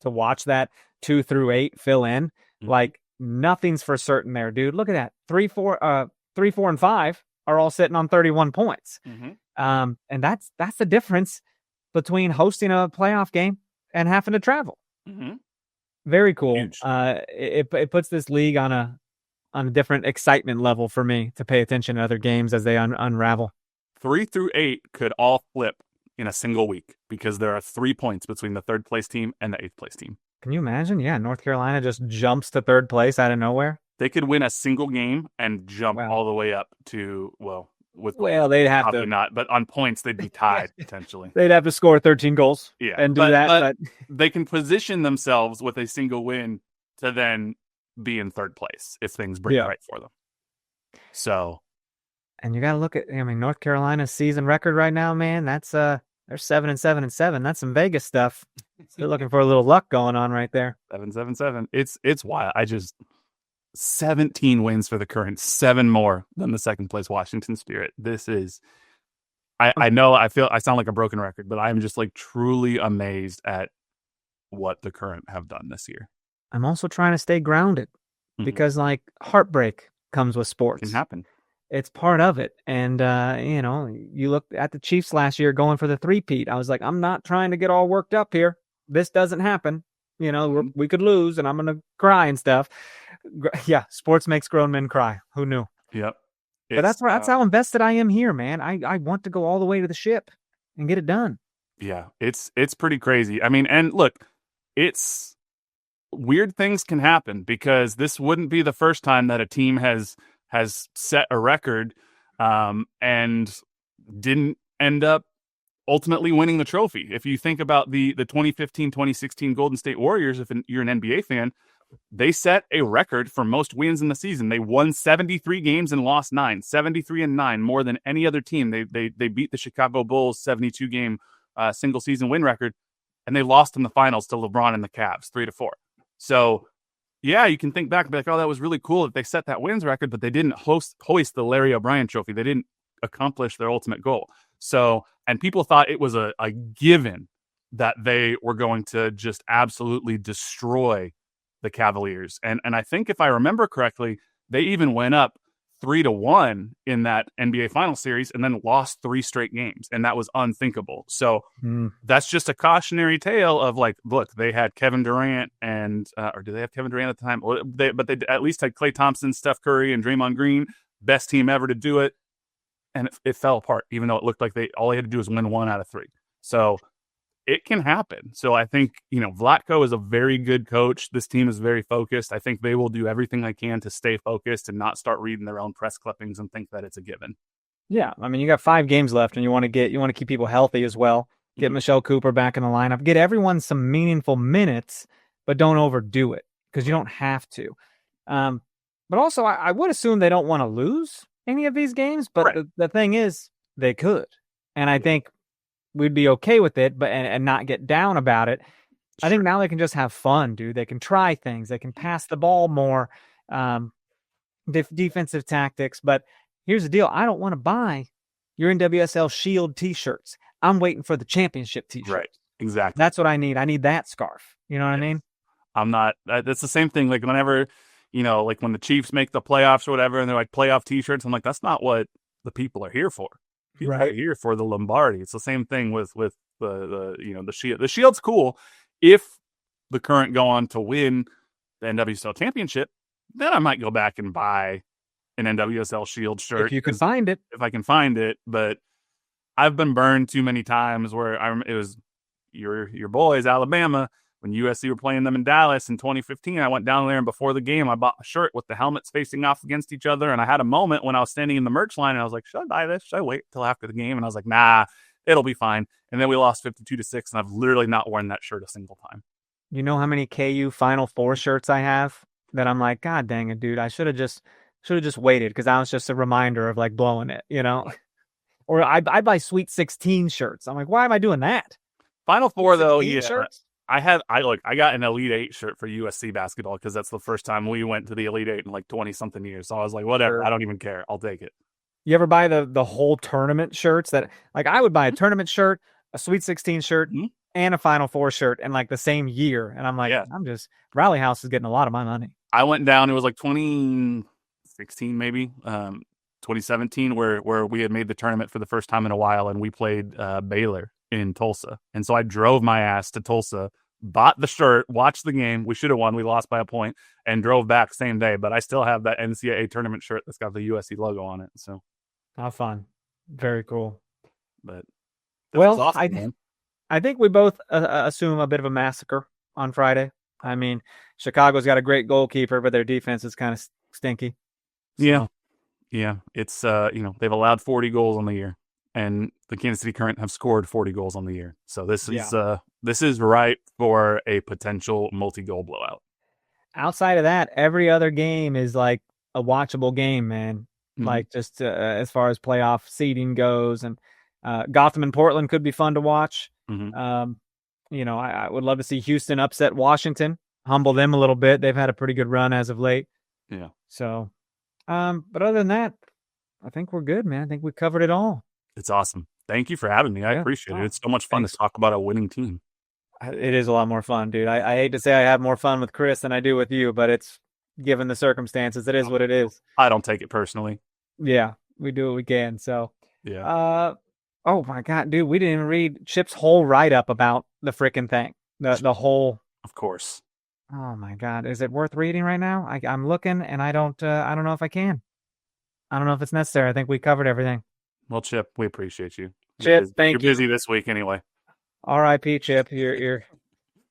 To watch that 2 through 8 fill in. Mm-hmm. Nothing's for certain there, dude. Look at that. 3, 4, and 5 are all sitting on 31 points. Mm-hmm. And that's the difference between hosting a playoff game and having to travel. Mm-hmm. Very cool. Huge. It puts this league on a different excitement level for me to pay attention to other games as they unravel. 3 through 8 could all flip in a single week, because there are 3 points between the 3rd place team and the 8th place team. Can you imagine? Yeah, North Carolina just jumps to 3rd place out of nowhere. They could win a single game and jump all the way up to, they'd have to not, but on points they'd be tied potentially. They'd have to score 13 goals. Yeah, and do that. But they can position themselves with a single win to then be in 3rd place if things break right for them. So, and you got to look at, North Carolina's season record right now, man. That's they're 7-7-7. That's some Vegas stuff. They're looking for a little luck going on right there. 7-7-7. It's wild. 17 wins for the Current, 7 more than the 2nd place Washington Spirit. This is, I know I sound like a broken record, but I'm just truly amazed at what the Current have done this year. I'm also trying to stay grounded because heartbreak comes with sports. It can happen. It's part of it. And, you look at the Chiefs last year going for the 3-peat. I was like, I'm not trying to get all worked up here. This doesn't happen. We could lose and I'm going to cry and stuff. Yeah, sports makes grown men cry. Who knew? Yep. But that's how invested I am here, man. I want to go all the way to the ship and get it done. Yeah, it's pretty crazy. And look, it's weird things can happen, because this wouldn't be the first time that a team has set a record and didn't end up ultimately winning the trophy. If you think about the 2015-2016 Golden State Warriors, if you're an NBA fan, they set a record for most wins in the season. They won 73 games and lost 9, 73-9, more than any other team. They beat the Chicago Bulls 72-game single season win record, and they lost in the finals to LeBron and the Cavs 3-4. So, yeah, you can think back and be like, oh, that was really cool that they set that wins record, but they didn't hoist the Larry O'Brien trophy. They didn't accomplish their ultimate goal. So, and people thought it was a given that they were going to just absolutely destroy the Cavaliers. And I think if I remember correctly, they even went up 3-1 in that NBA final series and then lost 3 straight games. And that was unthinkable. So that's just a cautionary tale of like, look, they had Kevin Durant or do they have Kevin Durant at the time? But they at least had Klay Thompson, Steph Curry, and Draymond Green, best team ever to do it. And it fell apart, even though it looked like all they had to do was win 1 out of 3. So it can happen. So I think, Vlatko is a very good coach. This team is very focused. I think they will do everything they can to stay focused and not start reading their own press clippings and think that it's a given. Yeah. I mean, you got 5 games left and you want to keep people healthy as well. Get Michelle Cooper back in the lineup, get everyone some meaningful minutes, but don't overdo it because you don't have to. But also I would assume they don't want to lose any of these games, but right. the thing is they could. And I think we'd be okay with it, but and not get down about it. Sure. I think now they can just have fun, dude. They can try things. They can pass the ball more, defensive tactics. But here's the deal. I don't want to buy your NWSL Shield t-shirts. I'm waiting for the championship t-shirt. Right. Exactly. That's what I need. I need that scarf. You know what I mean? I'm not. That's the same thing. Like whenever, like when the Chiefs make the playoffs or whatever, and they're like playoff t-shirts, I'm like, that's not what the people are here for. People are here for the Lombardi. It's the same thing with the Shield. The Shield's cool if the Current go on to win the NWSL championship. Then I might go back and buy an NWSL Shield shirt if you can find it. If I can find it, but I've been burned too many times where it was your boys, Alabama, when USC were playing them in Dallas in 2015. I went down there and before the game, I bought a shirt with the helmets facing off against each other. And I had a moment when I was standing in the merch line and I was like, should I buy this? Should I wait till after the game? And I was like, nah, it'll be fine. And then we lost 52-6 and I've literally not worn that shirt a single time. You know how many KU Final Four shirts I have that I'm like, God dang it, dude. I should have just waited because that was just a reminder of like blowing it, Or I buy Sweet 16 shirts. I'm like, why am I doing that? Final Four though, yeah. Shirts? I got an Elite 8 shirt for USC basketball because that's the first time we went to the Elite 8 in like 20-something years. So I was like, whatever, sure. I don't even care. I'll take it. You ever buy the whole tournament shirts that like I would buy a tournament shirt, a Sweet 16 shirt, and a Final Four shirt in like the same year. And I'm like, Rally House is getting a lot of my money. I went down, it was like 2016 maybe, 2017 where we had made the tournament for the first time in a while and we played Baylor in Tulsa. And so I drove my ass to Tulsa, bought the shirt, watched the game. We should have won. We lost by a point and drove back same day. But I still have that NCAA tournament shirt that's got the USC logo on it. So how fun. Very cool. But well, awesome, I think we both assume a bit of a massacre on Friday. I mean, Chicago's got a great goalkeeper, but their defense is kind of stinky. So. Yeah. It's, they've allowed 40 goals on the year. And the Kansas City Current have scored 40 goals on the year. So this is ripe for a potential multi-goal blowout. Outside of that, every other game is like a watchable game, man. Mm-hmm. Like just as far as playoff seeding goes. And Gotham and Portland could be fun to watch. Mm-hmm. I would love to see Houston upset Washington, humble them a little bit. They've had a pretty good run as of late. Yeah. So, but other than that, I think we're good, man. I think we covered it all. It's awesome. Thank you for having me. I appreciate it. It's so much fun to talk about a winning team. It is a lot more fun, dude. I hate to say I have more fun with Chris than I do with you, but it's given the circumstances, it is what it is. I don't take it personally. Yeah, we do what we can. So, yeah. Oh my God, dude, we didn't even read Chip's whole write-up about the freaking thing. The whole. Of course. Oh my God, is it worth reading right now? I'm looking, and I don't know if I can. I don't know if it's necessary. I think we covered everything. Well, Chip, we appreciate you. Chip, thank you. You're busy this week anyway. R.I.P. Chip.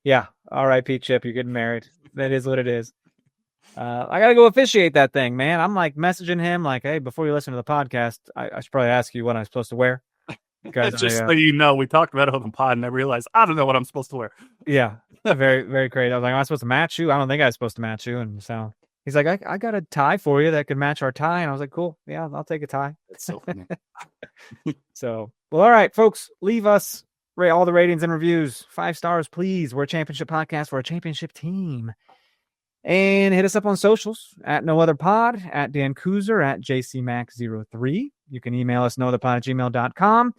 Yeah. R.I.P. Chip. You're getting married. That is what it is. I gotta go officiate that thing, man. I'm like messaging him like, hey, before you listen to the podcast, I should probably ask you what I'm supposed to wear. Just so you know, we talked about it on the pod and I realized I don't know what I'm supposed to wear. Yeah. Very, very crazy. I was like, am I supposed to match you? I don't think I was supposed to match you. And so he's like, I got a tie for you that could match our tie. And I was like, cool. Yeah, I'll take a tie. That's so funny. So, well, all right, folks, leave us all the ratings and reviews. 5 stars, please. We're a championship podcast. We're a championship team. And hit us up on socials at No Other Pod, at Dan Kooser, at JCMac03. You can email us nootherpod@gmail.com.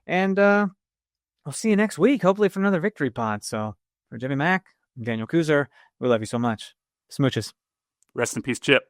And we'll see you next week, hopefully for another victory pod. So for Jimmy Mack, I'm Daniel Kooser. We love you so much. Smooches. Rest in peace, Chip.